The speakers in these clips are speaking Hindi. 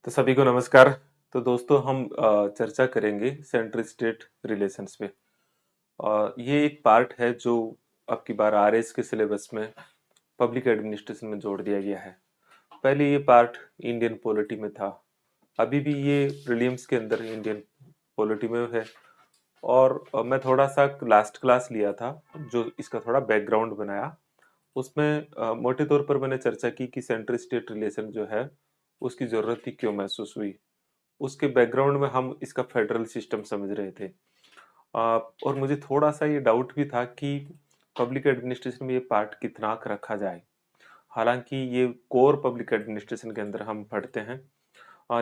तो सभी को नमस्कार। तो दोस्तों हम चर्चा करेंगे सेंट्रल स्टेट रिलेशंस पे। ये एक पार्ट है जो अब की बार आरएस के सिलेबस में पब्लिक एडमिनिस्ट्रेशन में जोड़ दिया गया है। पहले ये पार्ट इंडियन पॉलिटी में था, अभी भी ये प्रीलिम्स के अंदर इंडियन पॉलिटी में है। और मैं थोड़ा सा लास्ट क्लास लिया था जो इसका थोड़ा बैकग्राउंड बनाया। उसमें मोटे तौर पर मैंने चर्चा की कि सेंट्रल स्टेट रिलेशन जो है उसकी जरूरत ही क्यों महसूस हुई। उसके बैकग्राउंड में हम इसका फेडरल सिस्टम समझ रहे थे। और मुझे थोड़ा सा ये डाउट भी था कि पब्लिक एडमिनिस्ट्रेशन में ये पार्ट कितना रखा जाए। हालांकि ये कोर पब्लिक एडमिनिस्ट्रेशन के अंदर हम पढ़ते हैं,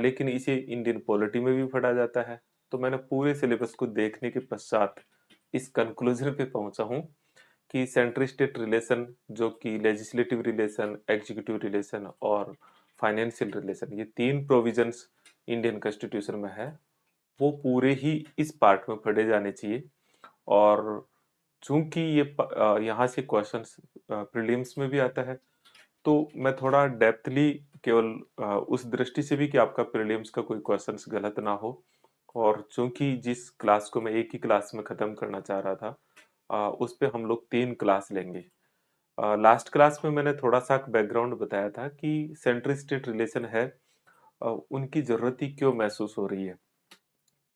लेकिन इसे इंडियन पॉलिटी में भी पढ़ा जाता है। तो मैंने पूरे सिलेबस को देखने के पश्चात इस कंक्लूजन पे पहुंचा हूँ कि सेंट्रल स्टेट रिलेशन जो कि लेजिस्लेटिव रिलेशन, एग्जीक्यूटिव रिलेशन और फाइनेंशियल रिलेशन, ये तीन प्रोविजंस इंडियन कॉन्स्टिट्यूशन में है, वो पूरे ही इस पार्ट में पढ़े जाने चाहिए। और चूंकि यहाँ से क्वेश्चंस प्रीलिम्स में भी आता है, तो मैं थोड़ा डेप्थली केवल उस दृष्टि से भी कि आपका प्रीलिम्स का कोई क्वेश्चंस गलत ना हो। और चूंकि जिस क्लास को मैं एक ही क्लास में खत्म करना चाह रहा था, उस पे हम लोग तीन क्लास लेंगे। लास्ट क्लास में मैंने थोड़ा सा बैकग्राउंड बताया था कि सेंट्रल स्टेट रिलेशन है, उनकी जरूरत ही क्यों महसूस हो रही है।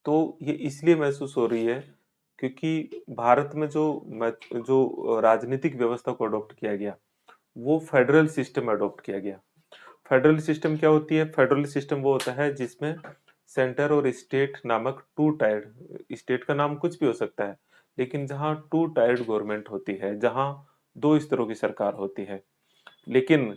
तो ये इसलिए महसूस हो रही है क्योंकि भारत में जो राजनीतिक व्यवस्था को अडॉप्ट किया गया, वो फेडरल सिस्टम अडॉप्ट किया गया। फेडरल सिस्टम क्या होती है? फेडरल सिस्टम वो होता है जिसमें सेंटर और स्टेट नामक टू टायर्ड, स्टेट का नाम कुछ भी हो सकता है, लेकिन जहाँ टू टायर्ड गवर्नमेंट होती है, जहाँ दो स्तरों की सरकार होती है। लेकिन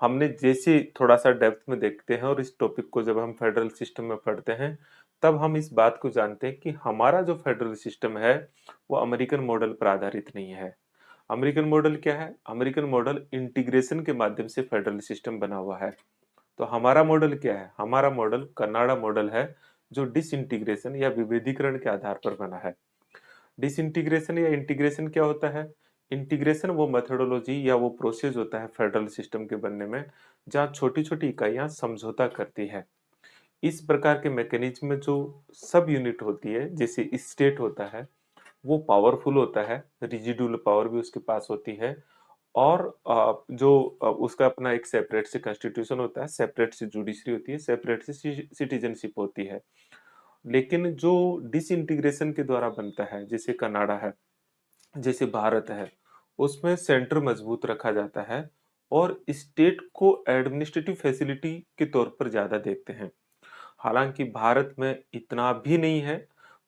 हमने जैसे थोड़ा सा डेप्थ में देखते हैं और इस टॉपिक को जब हम फेडरल सिस्टम में पढ़ते हैं, तब हम इस बात को जानते हैं कि हमारा जो फेडरल सिस्टम है वो अमेरिकन मॉडल पर आधारित नहीं है। अमेरिकन मॉडल क्या है? अमेरिकन मॉडल इंटीग्रेशन के माध्यम से फेडरल सिस्टम बना हुआ है। तो हमारा मॉडल क्या है? हमारा मॉडल कनाडा मॉडल है, जो डिसइंटीग्रेशन या विभेदीकरण के आधार पर बना है। डिसइंटीग्रेशन या इंटीग्रेशन क्या होता है? इंटीग्रेशन वो मेथोडोलॉजी या वो प्रोसेस होता है फेडरल सिस्टम के बनने में, जहाँ छोटी छोटी इकाइयां समझौता करती है। इस प्रकार के मैकेनिज्म में जो सब यूनिट होती है, जैसे स्टेट होता है, वो पावरफुल होता है, रिजिडुअल पावर भी उसके पास होती है। और उसका अपना एक सेपरेट से कॉन्स्टिट्यूशन होता है, सेपरेट से जुडिशरी होती है, सेपरेट से सिटीजनशिप होती है। लेकिन जो डिसइंटीग्रेशन के द्वारा बनता है, जैसे कनाडा है, जैसे भारत है, उसमें सेंटर मजबूत रखा जाता है और स्टेट को एडमिनिस्ट्रेटिव फैसिलिटी के तौर पर ज्यादा देखते हैं। हालांकि भारत में इतना भी नहीं है,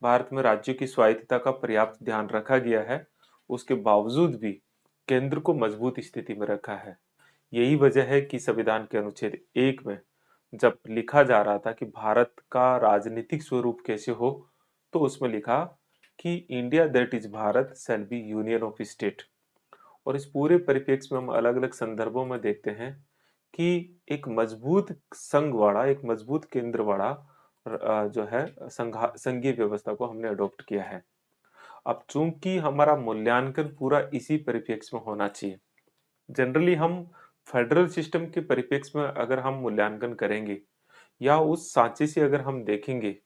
भारत में राज्यों की स्वायत्तता का पर्याप्त ध्यान रखा गया है। उसके बावजूद भी केंद्र को मजबूत स्थिति में रखा है। यही वजह है कि संविधान के अनुच्छेद 1 में जब लिखा जा रहा था कि भारत का राजनीतिक स्वरूप कैसे हो, तो उसमें लिखा कि India that is Bharat shall be union of state. और इस पूरे परिप्रेक्ष्य में हम अलग अलग संदर्भों में देखते हैं कि एक मजबूत संघ वाला, एक मजबूत केंद्र वाला जो है संघीय व्यवस्था को हमने अडॉप्ट किया है। अब चूंकि हमारा मूल्यांकन पूरा इसी परिप्रेक्ष्य में होना चाहिए, जनरली हम फेडरल सिस्टम के परिप्रेक्ष्य में अगर हम मूल्यांकन करेंगे या उस सांचे से अगर हम देखेंगे,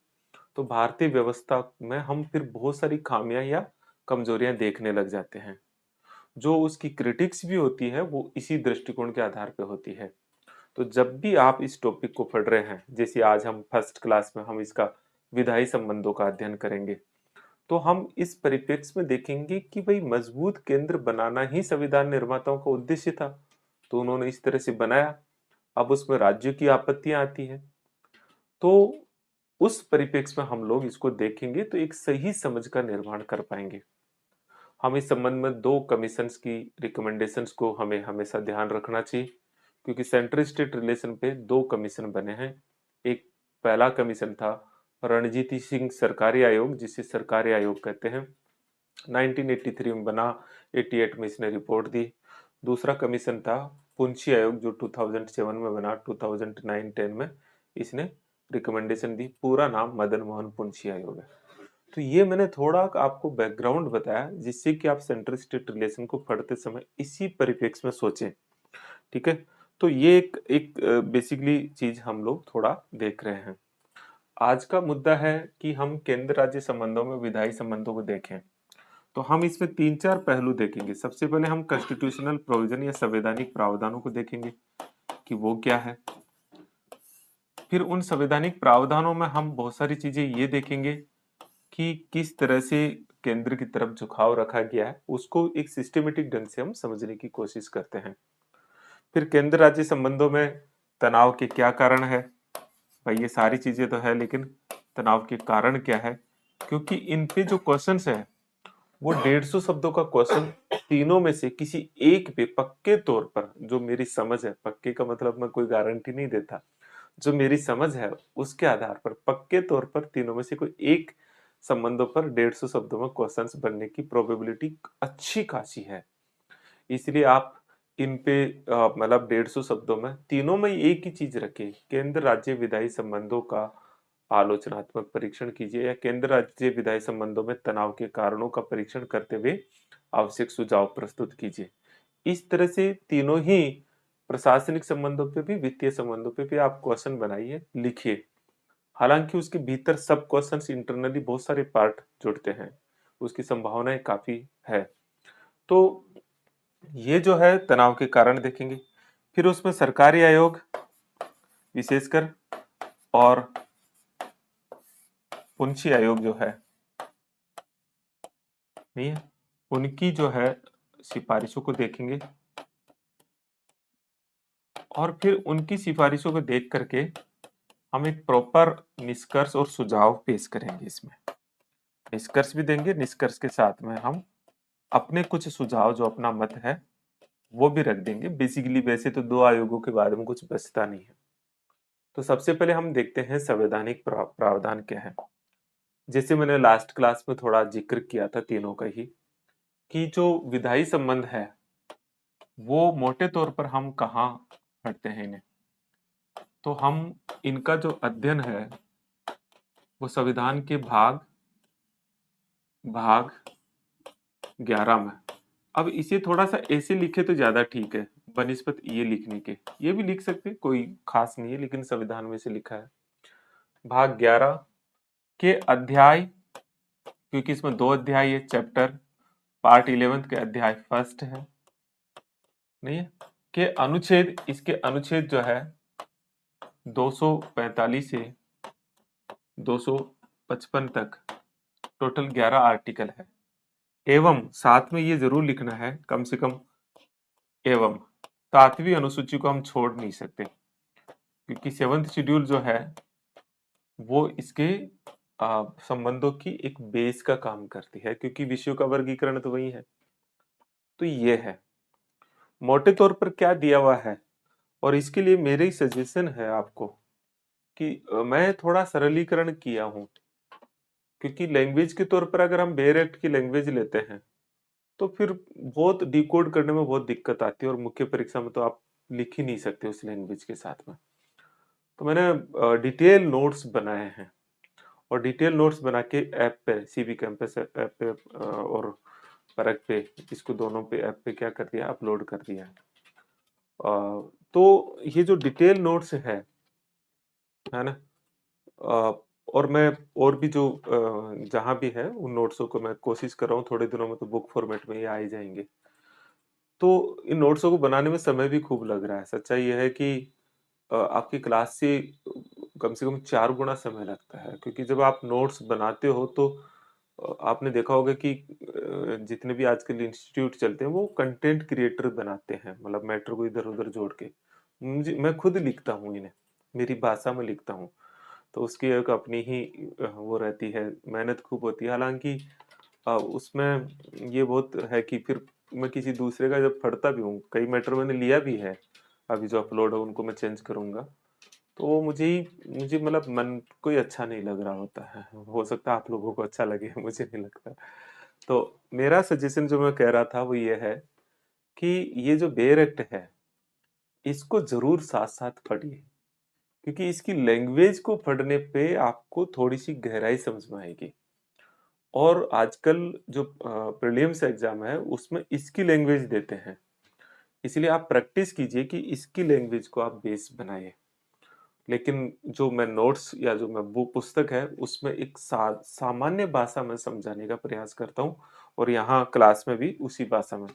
तो भारतीय व्यवस्था में हम फिर बहुत सारी खामियां या कमजोरियां देखने लग जाते हैं। जो उसकी क्रिटिक्स भी होती है वो इसी दृष्टिकोण के आधार पे होती है। तो जब भी आप इस टॉपिक को पढ़ रहे हैं, जैसे आज हम फर्स्ट क्लास में हम इसका विधायी संबंधों का अध्ययन करेंगे, तो हम इस परिप्रेक्ष्य में देखेंगे कि भाई मजबूत केंद्र बनाना ही संविधान निर्माताओं का उद्देश्य था, तो उन्होंने इस तरह से बनाया। अब उसमें राज्यों की आपत्तियां आती है, तो उस परिप्रेक्ष्य में हम लोग इसको देखेंगे तो एक सही समझ का निर्माण कर पाएंगे। हम इस संबंध में दो कमीशंस की रिकमेंडेशंस को हमें हमेशा ध्यान रखना चाहिए, क्योंकि सेंट्रल स्टेट रिलेशन पे दो कमीशन बने हैं। एक पहला कमीशन था रणजीत सिंह सरकारी आयोग, जिसे सरकारी आयोग कहते हैं, 1983 में बना, 88 में इसने रिपोर्ट दी। दूसरा कमीशन था पुंछी आयोग, जो 2007 में बना, 2009-10 में इसने रिकमेंडेशन दी। पूरा नाम मदन मोहन पुंछी आयोग है। तो ये मैंने थोड़ा आपको बैकग्राउंड बताया, जिससे कि आप सेंट्रल स्टेट रिलेशन को पढ़ते समय इसी परिप्रेक्ष्य में सोचें। ठीक है? तो ये एक बेसिकली चीज हम लोग थोड़ा देख रहे हैं। आज का मुद्दा है कि हम केंद्र राज्य संबंधों में विधायी संबंधों को देखें। तो हम इसमें तीन चार पहलू देखेंगे। सबसे पहले हम कॉन्स्टिट्यूशनल प्रोविजन या संवैधानिक प्रावधानों को देखेंगे कि वो क्या है। फिर उन संवैधानिक प्रावधानों में हम बहुत सारी चीजें ये देखेंगे कि किस तरह से केंद्र की तरफ झुकाव रखा गया है, उसको एक सिस्टमेटिक ढंग से हम समझने की कोशिश करते हैं। फिर केंद्र राज्य संबंधों में तनाव के क्या कारण है। भाई ये सारी चीजें तो है, लेकिन तनाव के कारण क्या है, क्योंकि इन पे जो क्वेश्चंस है वो 150 शब्दों का क्वेश्चन तीनों में से किसी एक पे पक्के तौर पर, जो मेरी समझ है, पक्के का मतलब मैं कोई गारंटी नहीं देता, जो मेरी समझ है उसके आधार पर पक्के तौर पर तीनों में से कोई एक संबंधों पर 150 शब्दों में क्वेश्चंस बनने की प्रोबेबिलिटी अच्छी खासी है। इसलिए आप इन पे मतलब 150 शब्दों में तीनों में एक ही चीज रखे, केंद्र राज्य विधायी संबंधों का आलोचनात्मक परीक्षण कीजिए या केंद्र राज्य विधायी संबंधों में तनाव के कारणों का परीक्षण करते हुए आवश्यक सुझाव प्रस्तुत कीजिए। इस तरह से तीनों ही प्रशासनिक संबंधों पे भी वित्तीय संबंधों पे भी आप क्वेश्चन बनाइए, लिखिए। हालांकि उसके भीतर सब क्वेश्चंस इंटरनली बहुत सारे पार्ट जुड़ते हैं, उसकी संभावनाएं काफी है। तो ये जो है तनाव के कारण देखेंगे। फिर उसमें सरकारी आयोग विशेषकर और पुंछी आयोग जो है, नहीं है, उनकी जो है सिफारिशों को देखेंगे और फिर उनकी सिफारिशों को देख करके हम एक प्रॉपर निष्कर्ष और सुझाव पेश करेंगे। इसमें निष्कर्ष भी देंगे, निष्कर्ष के साथ में हम अपने कुछ सुझाव, जो अपना मत है, वो भी रख देंगे। बेसिकली वैसे तो दो आयोगों के बारे में कुछ बचता नहीं है। तो सबसे पहले हम देखते हैं संवैधानिक प्रावधान क्या है। जैसे मैंने लास्ट क्लास में थोड़ा जिक्र किया था तीनों का ही, कि जो विधायी संबंध है वो मोटे तौर पर हम कहाँ पढ़ते हैं इन्हें। तो हम इनका जो अध्ययन है वो संविधान के भाग 11 में। अब इसे थोड़ा सा ऐसे लिखे तो ज्यादा ठीक है बनिस्पत ये लिखने के, ये भी लिख सकते, कोई खास नहीं है, लेकिन संविधान में से लिखा है भाग 11 के अध्याय, क्योंकि इसमें दो अध्याय है, चैप्टर पार्ट 11 के अध्याय फर्स्ट है, नहीं है, के अनुच्छेद, इसके अनुच्छेद जो है 245 से 255 तक, टोटल 11 आर्टिकल है। एवं साथ में ये जरूर लिखना है कम से कम, एवं सातवीं अनुसूची को हम छोड़ नहीं सकते, क्योंकि सेवंथ शेड्यूल जो है वो इसके संबंधों की एक बेस का काम करती है, क्योंकि विषयों का वर्गीकरण तो वही है। तो ये है मोटे तौर पर क्या दिया हुआ है, और इसके लिए मेरी सजेशन है आपको कि मैं थोड़ा सरलीकरण किया हूं, क्योंकि लैंग्वेज के तौर पर अगर हम बेयर एक्ट की लैंग्वेज लेते हैं तो फिर बहुत डिकोड करने में बहुत दिक्कत आती है, और मुख्य परीक्षा में तो आप लिख ही नहीं सकते उस लैंग्वेज के साथ में। तो मैंने डिटेल नोट्स बनाए हैं, और डिटेल नोट्स बना के ऐप पे, सीबी कैंपस ऐप पे और परख पे, इसको दोनों पे ऐप पे क्या कर दिया, अपलोड कर दिया है। तो ये जो डिटेल नोट्स है ना, अ, और मैं और भी जो जहाँ भी है उन नोट्सों को मैं कोशिश कर रहा हूँ, थोड़े दिनों में तो बुक फॉर्मेट में ये आ ही जाएंगे। तो इन नोट्सों को बनाने में समय भी खूब लग रहा है। सच्चाई यह है कि आपकी क्लास से कम से कम 4 गुना समय लगता है, क्योंकि जब आप नोट्स बनाते हो तो आपने देखा होगा कि जितने भी आजकल इंस्टीट्यूट चलते हैं वो कंटेंट क्रिएटर बनाते हैं, मतलब मैटर को इधर उधर जोड़ के। मुझे, मैं खुद लिखता हूँ इन्हें, मेरी भाषा में लिखता हूँ, तो उसकी एक अपनी ही वो रहती है, मेहनत खूब होती है। हालांकि उसमें ये बहुत है कि फिर मैं किसी दूसरे का जब पढ़ता भी हूँ, कई मैटर मैंने लिया भी है, अभी जो अपलोड है उनको मैं चेंज करूंगा, तो वो मुझे मतलब मन को ही अच्छा नहीं लग रहा होता है। हो सकता है आप लोगों को अच्छा लगे, मुझे नहीं लगता। तो मेरा सजेशन जो मैं कह रहा था वो ये है कि ये जो बेयर एक्ट है इसको जरूर साथ साथ पढ़िए, क्योंकि इसकी लैंग्वेज को पढ़ने पे आपको थोड़ी सी गहराई समझ में आएगी। और आजकल जो प्रीलिम्स एग्जाम है उसमें इसकी लैंग्वेज देते हैं, इसलिए आप प्रैक्टिस कीजिए कि इसकी लैंग्वेज को आप बेस बनाइए। लेकिन जो मैं नोट्स या जो मैं पुस्तक है उसमें एक सामान्य भाषा में समझाने का प्रयास करता हूँ, और यहाँ क्लास में भी उसी भाषा में।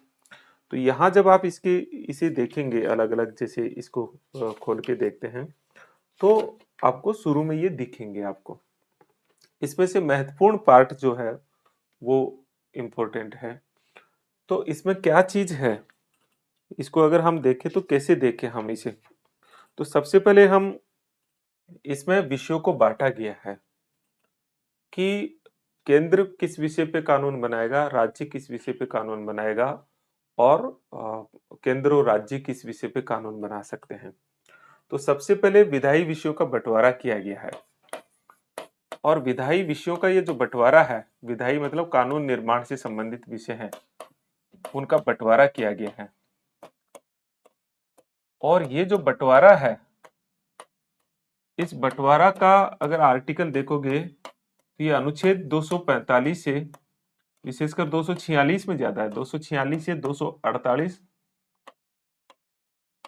तो यहाँ जब आप इसे देखेंगे अलग अलग, जैसे इसको खोल के देखते हैं, तो आपको शुरू में ये दिखेंगे आपको। इसमें से महत्वपूर्ण पार्ट जो है वो इम्पोर्टेंट है। तो इसमें क्या चीज है, इसको अगर हम देखें तो कैसे देखें हम इसे। तो सबसे पहले हम इसमें विषयों को बांटा गया है कि केंद्र किस विषय पे कानून बनाएगा, राज्य किस विषय पे कानून बनाएगा, और केंद्र और राज्य किस विषय पे कानून बना सकते हैं। तो सबसे पहले विधायी विषयों का बंटवारा किया गया है, और विधायी विषयों का ये जो बंटवारा है, विधायी मतलब कानून निर्माण से संबंधित विषय हैं, उनका बंटवारा किया गया है। और ये जो बंटवारा है, इस बंटवारा का अगर आर्टिकल देखोगे तो ये अनुच्छेद 245 से विशेषकर 246 में ज्यादा है, 246 से 248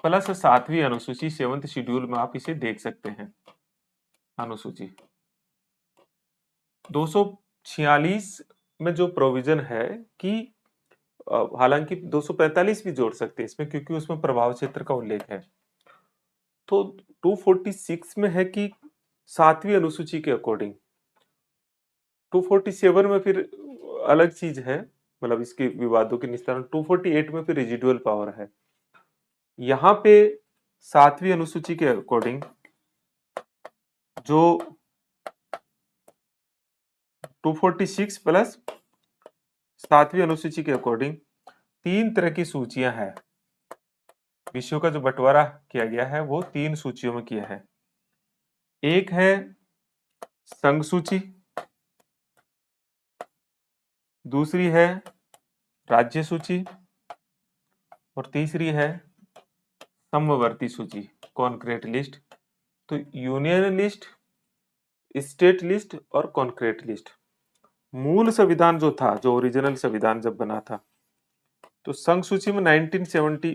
प्लस 7वीं अनुसूची 7th शेड्यूल में आप इसे देख सकते हैं। अनुसूची 246 में जो प्रोविजन है कि हालांकि 245 भी जोड़ सकते हैं इसमें, क्योंकि उसमें प्रभाव क्षेत्र का उल्लेख है। तो 246 में है कि 7वीं अनुसूची के अकॉर्डिंग, 247 में फिर अलग चीज है, मतलब इसके विवादों के निस्तारण। 248 में फिर रेजिडुअल पावर है। यहाँ पे 7वीं अनुसूची के अकॉर्डिंग जो 246 प्लस 7वीं अनुसूची के अकॉर्डिंग 3 तरह की सूचियां हैं। विषयों का जो बंटवारा किया गया है वो 3 सूचियों में किया है। एक है संघ सूची, दूसरी है राज्य सूची, और तीसरी है समवर्ती सूची, कॉन्क्रीट लिस्ट। तो यूनियन लिस्ट, स्टेट लिस्ट और कॉन्क्रीट लिस्ट। मूल संविधान जो था, जो ओरिजिनल संविधान जब बना था, तो संघ सूची में 1970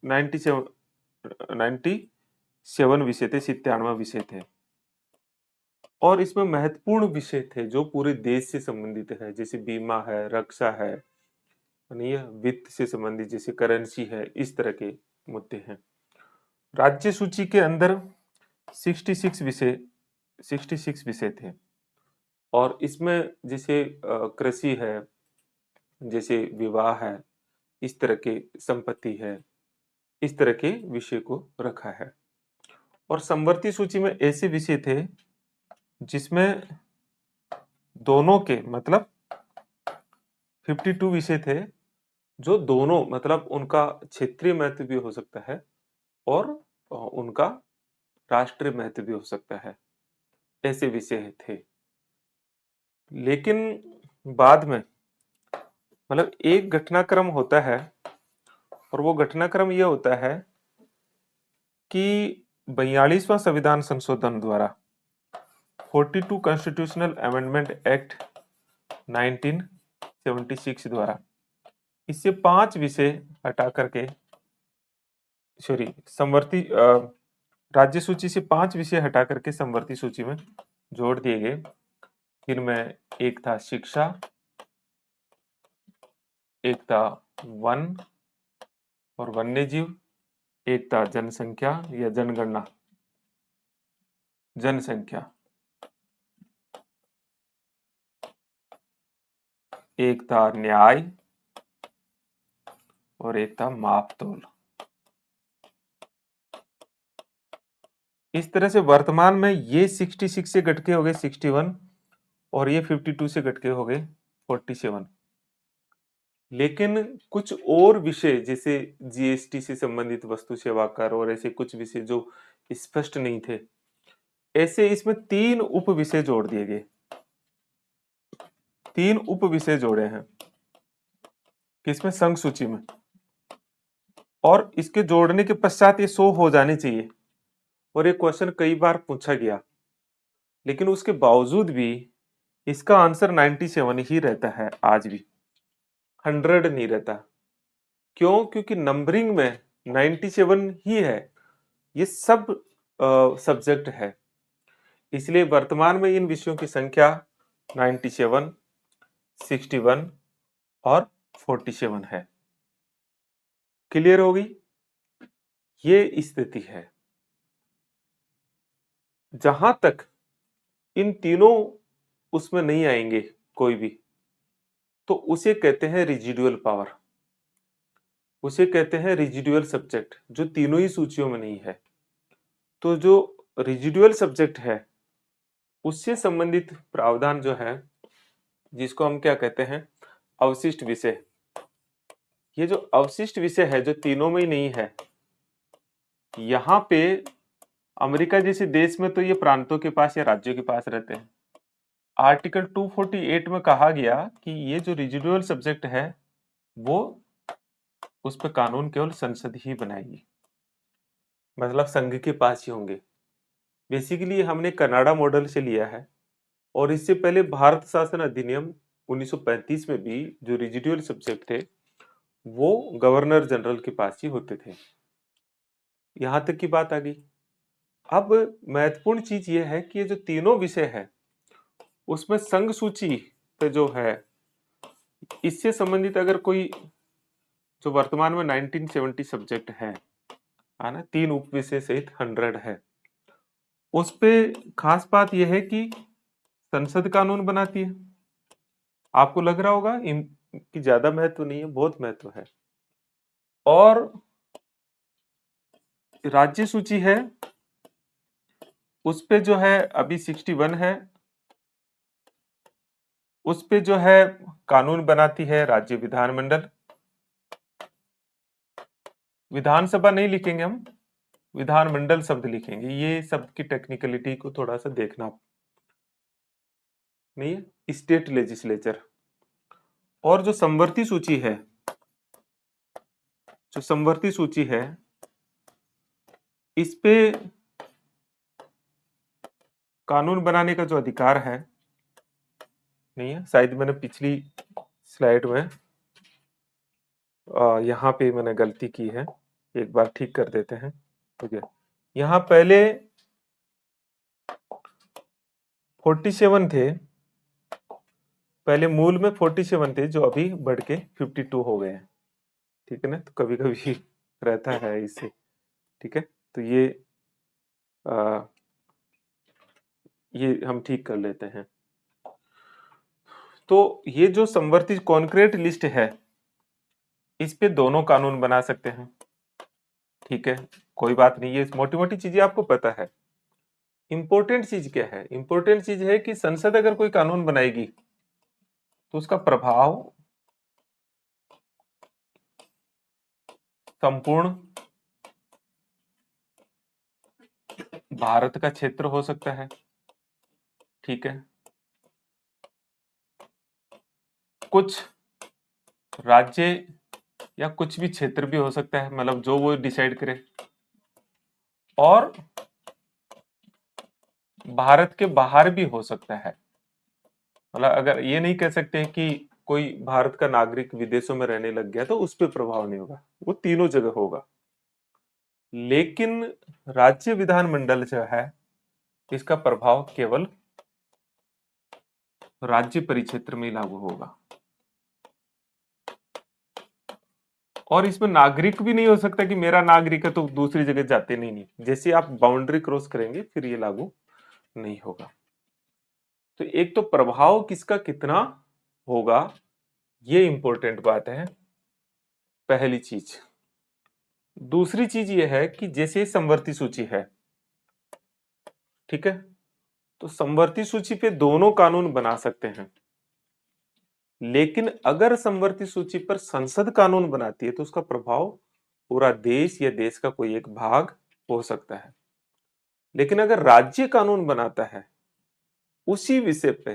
97 विषय थे, 97 विषय थे। और इसमें महत्वपूर्ण विषय थे जो पूरे देश से संबंधित है, जैसे बीमा है, रक्षा है, यानी यह वित्त से संबंधित जैसे करेंसी है, इस तरह के मुद्दे हैं। राज्य सूची के अंदर 66 विषय थे, और इसमें जैसे कृषि है, जैसे विवाह है, इस तरह के संपत्ति है, इस तरह के विषय को रखा है। और समवर्ती सूची में ऐसे विषय थे जिसमें दोनों के मतलब 52 विषय थे, जो दोनों मतलब उनका क्षेत्रीय महत्व भी हो सकता है और उनका राष्ट्रीय महत्व भी हो सकता है, ऐसे विषय थे। लेकिन बाद में मतलब एक घटनाक्रम होता है, और वो घटनाक्रम ये होता है कि 42वां संविधान संशोधन द्वारा 42 कॉन्स्टिट्यूशनल अमेंडमेंट एक्ट 1976 द्वारा इससे 5 विषय हटा करके, सॉरी, समवर्ती राज्य सूची से 5 विषय हटा करके समवर्ती सूची में जोड़ दिए गए। इनमें एक था शिक्षा, एक था वन और वन्यजीव, एक था जनसंख्या या जनगणना, जनसंख्या, एक था न्याय, और एक था मापतोल। इस तरह से वर्तमान में ये 66 से घट के हो गए 61, और ये 52 से घट के हो गए 47। लेकिन कुछ और विषय जैसे जीएसटी से संबंधित वस्तु सेवा कर और ऐसे कुछ विषय जो स्पष्ट नहीं थे, ऐसे इसमें 3 उप विषय जोड़ दिए गए। 3 उप विषय जोड़े हैं किसमें, संघ सूची में। और इसके जोड़ने के पश्चात ये 100 हो जाने चाहिए, और ये क्वेश्चन कई बार पूछा गया, लेकिन उसके बावजूद भी इसका आंसर 97 ही रहता है, आज भी 100 नहीं रहता। क्यों? क्योंकि नंबरिंग में 97 ही है, ये सब सब्जेक्ट है, इसलिए वर्तमान में इन विषयों की संख्या 97, 61 और 47 है। क्लियर हो गई? ये स्थिति है। जहां तक इन तीनों उसमें नहीं आएंगे कोई भी, तो उसे कहते हैं रिजिडुअल पावर, उसे कहते हैं रिजिडुअल सब्जेक्ट, जो तीनों ही सूचियों में नहीं है। तो जो रिजिडुअल सब्जेक्ट है उससे संबंधित प्रावधान जो है, जिसको हम क्या कहते हैं, अवशिष्ट विषय। ये जो अवशिष्ट विषय है जो तीनों में ही नहीं है, यहाँ पे अमेरिका जैसे देश में तो ये प्रांतों के पास या राज्यों के पास रहते हैं। आर्टिकल 248 में कहा गया कि ये जो रिजिडुअल सब्जेक्ट है वो उस पर कानून केवल संसद ही बनाएगी, मतलब संघ के पास ही होंगे। बेसिकली हमने कनाडा मॉडल से लिया है, और इससे पहले भारत शासन अधिनियम 1935 में भी जो रिजिडुअल सब्जेक्ट थे वो गवर्नर जनरल के पास ही होते थे। यहां तक की बात आ गई। अब महत्वपूर्ण चीज ये है कि ये जो तीनों विषय है उसमें संघ सूची पे जो है, इससे संबंधित अगर कोई, जो वर्तमान में 1970 सब्जेक्ट है ना, 3 उप विषय सहित 100 है, उस पे खास बात यह है कि संसद कानून बनाती है। आपको लग रहा होगा इनकी ज्यादा महत्व नहीं है, बहुत महत्व है। और राज्य सूची है, उस पे जो है अभी 61 है, उस पे जो है कानून बनाती है राज्य विधानमंडल। विधानसभा नहीं लिखेंगे हम, विधानमंडल शब्द लिखेंगे, ये शब्द की टेक्निकलिटी को थोड़ा सा देखना नहीं है। State legislature. और जो समवर्ती सूची है, जो समवर्ती सूची है, इस पे कानून बनाने का जो अधिकार है नहीं है। शायद मैंने पिछली स्लाइड में यहाँ पे मैंने गलती की है, एक बार ठीक कर देते हैं। ठीक है, यहाँ पहले 47 थे, पहले मूल में 47 थे जो अभी बढ़ के 52 हो गए हैं। ठीक है ना, तो कभी कभी रहता है इससे। ठीक है, तो आ, ये हम ठीक कर लेते हैं। तो ये जो समवर्ती कॉन्क्रीट लिस्ट है, इस पे दोनों कानून बना सकते हैं। ठीक है, कोई बात नहीं, ये मोटी मोटी चीजें आपको पता है। इंपॉर्टेंट चीज क्या है? इंपॉर्टेंट चीज है कि संसद अगर कोई कानून बनाएगी तो उसका प्रभाव संपूर्ण भारत का क्षेत्र हो सकता है। ठीक है, कुछ राज्य या कुछ भी क्षेत्र भी हो सकता है, मतलब जो वो डिसाइड करे। और भारत के बाहर भी हो सकता है, मतलब अगर ये नहीं कह सकते हैं कि कोई भारत का नागरिक विदेशों में रहने लग गया तो उस पर प्रभाव नहीं होगा, वो तीनों जगह होगा। लेकिन राज्य विधानमंडल जो है, इसका प्रभाव केवल राज्य परिक्षेत्र में लागू होगा। और इसमें नागरिक भी नहीं हो सकता कि मेरा नागरिक है तो दूसरी जगह जाते नहीं। जैसे आप बाउंड्री क्रॉस करेंगे फिर ये लागू नहीं होगा। तो एक तो प्रभाव किसका कितना होगा, ये इंपॉर्टेंट बात है, पहली चीज। दूसरी चीज ये है कि जैसे समवर्ती सूची है, ठीक है, तो समवर्ती सूची पे दोनों कानून बना सकते हैं। लेकिन अगर समवर्ती सूची पर संसद कानून बनाती है तो उसका प्रभाव पूरा देश या देश का कोई एक भाग हो सकता है। लेकिन अगर राज्य कानून बनाता है उसी विषय पे,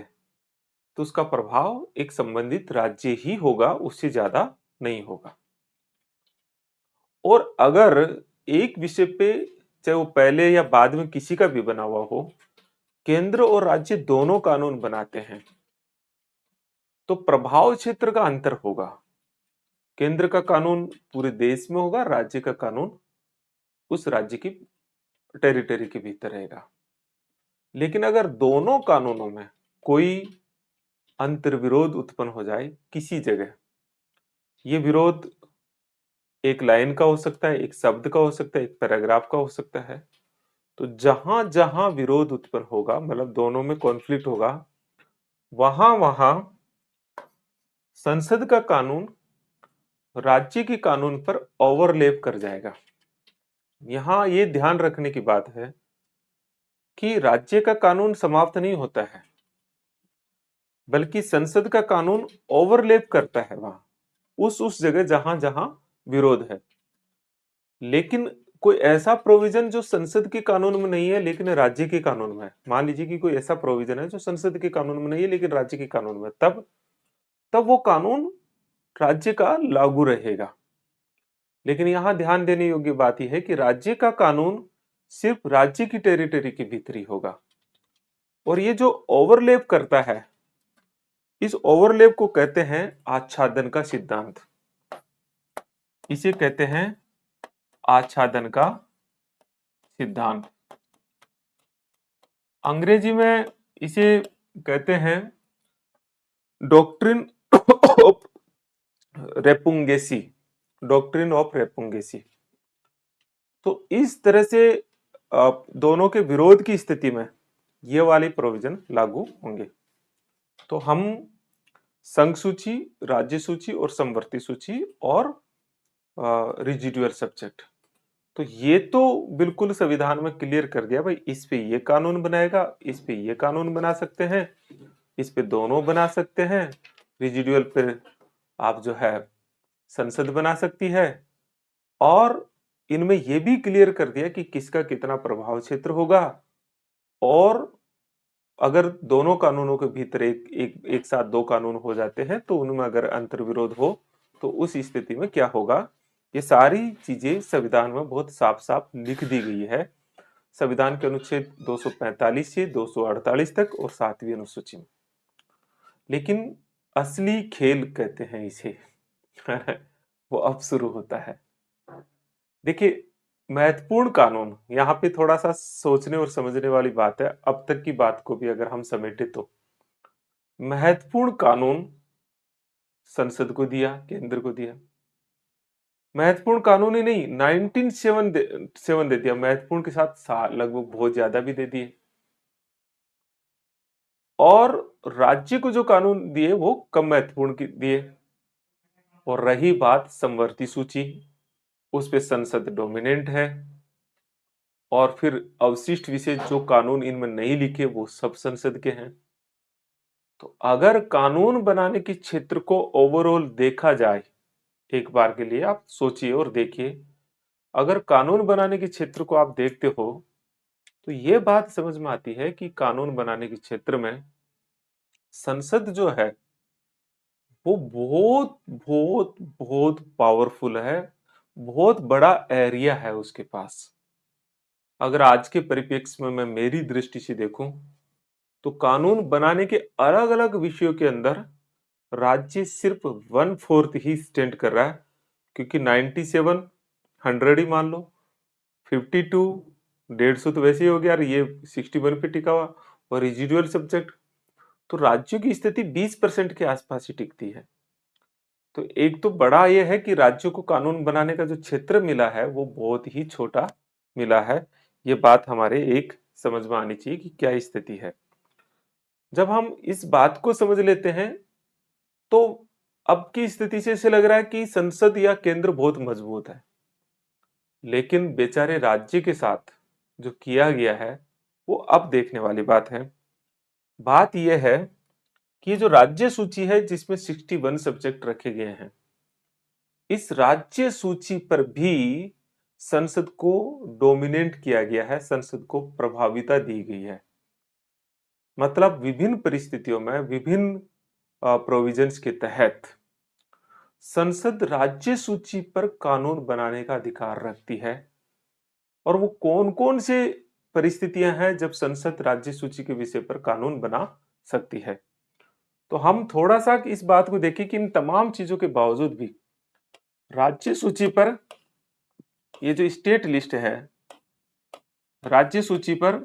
तो उसका प्रभाव एक संबंधित राज्य ही होगा, उससे ज्यादा नहीं होगा। और अगर एक विषय पे, चाहे वो पहले या बाद में किसी का भी बना हुआ हो, केंद्र और राज्य दोनों कानून बनाते हैं तो प्रभाव क्षेत्र का अंतर होगा। केंद्र का कानून पूरे देश में होगा, राज्य का कानून उस राज्य की टेरिटरी के भीतर रहेगा। लेकिन अगर दोनों कानूनों में कोई अंतर्विरोध उत्पन्न हो जाए किसी जगह, ये विरोध एक लाइन का हो सकता है, एक शब्द का हो सकता है, एक पैराग्राफ का हो सकता है, तो जहां जहां विरोध उत्पन्न होगा, मतलब दोनों में कॉन्फ्लिक्ट होगा, वहां वहां संसद का कानून राज्य के कानून पर ओवरलैप कर जाएगा। यहां ये ध्यान रखने की बात है कि राज्य का कानून समाप्त नहीं होता है, बल्कि संसद का कानून ओवरलैप करता है वहां उस जगह जहां जहां विरोध है। लेकिन कोई ऐसा प्रोविजन जो संसद के कानून में नहीं है लेकिन राज्य के कानून में है, मान लीजिए कि कोई ऐसा प्रोविजन है जो संसद के कानून में नहीं है लेकिन राज्य के कानून में, तब तब वो कानून राज्य का लागू रहेगा। लेकिन यहां ध्यान देने योग्य बात यह है कि राज्य का कानून सिर्फ राज्य की टेरिटरी के भीतर ही होगा। और ये जो ओवरलैप करता है, इस ओवरलैप को कहते हैं आच्छादन का सिद्धांत। इसे कहते हैं आच्छादन का सिद्धांत। अंग्रेजी में इसे कहते हैं डॉक्ट्रिन ऑफ रेपुंगेसी, डॉक्ट्रिन ऑफ रेपुंगेसी। तो इस तरह से दोनों के विरोध की स्थिति में ये वाली प्रोविजन लागू होंगे। तो हम संघ सूची, राज्य सूची और समवर्ती सूची और रेजिडुअल सब्जेक्ट, तो ये तो बिल्कुल संविधान में क्लियर कर दिया भाई, इस पे ये कानून बनाएगा, इस पे ये कानून बना सकते हैं, इस पे दोनों बना सकते हैं, रेजिडुअल पे आप जो है संसद बना सकती है। और इनमें यह भी क्लियर कर दिया कि किसका कितना प्रभाव क्षेत्र होगा, और अगर दोनों कानूनों के भीतर एक साथ दो कानून हो जाते हैं तो उनमें अगर अंतर्विरोध हो तो उस स्थिति में क्या होगा, ये सारी चीजें संविधान में बहुत साफ साफ लिख दी गई है। संविधान के अनुच्छेद 245 से 248 तक और 7वीं अनुसूची में। लेकिन असली खेल कहते हैं इसे वो अब शुरू होता है। देखिए, महत्वपूर्ण कानून, यहाँ पे थोड़ा सा सोचने और समझने वाली बात है, अब तक की बात को भी अगर हम समेटे तो महत्वपूर्ण कानून संसद को दिया, केंद्र को दिया। महत्वपूर्ण कानून ही नहीं, 1907 दे दिया, महत्वपूर्ण के साथ लगभग बहुत ज्यादा भी दे दिए। और राज्य को जो कानून दिए वो कम महत्वपूर्ण दिए। और रही बात समवर्ती सूची, उस पे संसद डोमिनेंट है, और फिर अवशिष्ट विषय जो कानून इनमें नहीं लिखे वो सब संसद के हैं। तो अगर कानून बनाने के क्षेत्र को ओवरऑल देखा जाए, एक बार के लिए आप सोचिए और देखिए, अगर कानून बनाने के क्षेत्र को आप देखते हो तो ये बात समझ में आती है कि कानून बनाने के क्षेत्र में संसद जो है वो बहुत बहुत बहुत पावरफुल है, बहुत बड़ा एरिया है उसके पास। अगर आज के परिप्रेक्ष्य में मैं मेरी दृष्टि से देखूं तो कानून बनाने के अलग अलग विषयों के अंदर राज्य सिर्फ 1/4 ही स्टैंड कर रहा है, क्योंकि 97 100 ही मान लो, 52 150 तो वैसे ही हो गया, और ये 61 पे टिका हुआ, और रेजिडुअल सब्जेक्ट, तो राज्यों की स्थिति 20% के आसपास ही टिकती है। तो एक तो बड़ा यह है कि राज्यों को कानून बनाने का जो क्षेत्र मिला है वो बहुत ही छोटा मिला है। ये बात हमारे एक समझ में आनी चाहिए कि क्या स्थिति है। जब हम इस बात को समझ लेते हैं तो अब की स्थिति से ऐसे लग रहा है कि संसद या केंद्र बहुत मजबूत है, लेकिन बेचारे राज्य के साथ जो किया गया है वो अब देखने वाली बात है। बात यह है कि ये जो राज्य सूची है जिसमें 61 सब्जेक्ट रखे गए हैं, इस राज्य सूची पर भी संसद को डोमिनेट किया गया है, संसद को प्रभाविता दी गई है। मतलब विभिन्न परिस्थितियों में विभिन्न प्रोविजंस के तहत संसद राज्य सूची पर कानून बनाने का अधिकार रखती है। और वो कौन कौन से परिस्थितियां हैं जब संसद राज्य सूची के विषय पर कानून बना सकती है। तो हम थोड़ा सा इस बात को देखें कि इन तमाम चीजों के बावजूद भी राज्य सूची पर, ये जो स्टेट लिस्ट है, राज्य सूची पर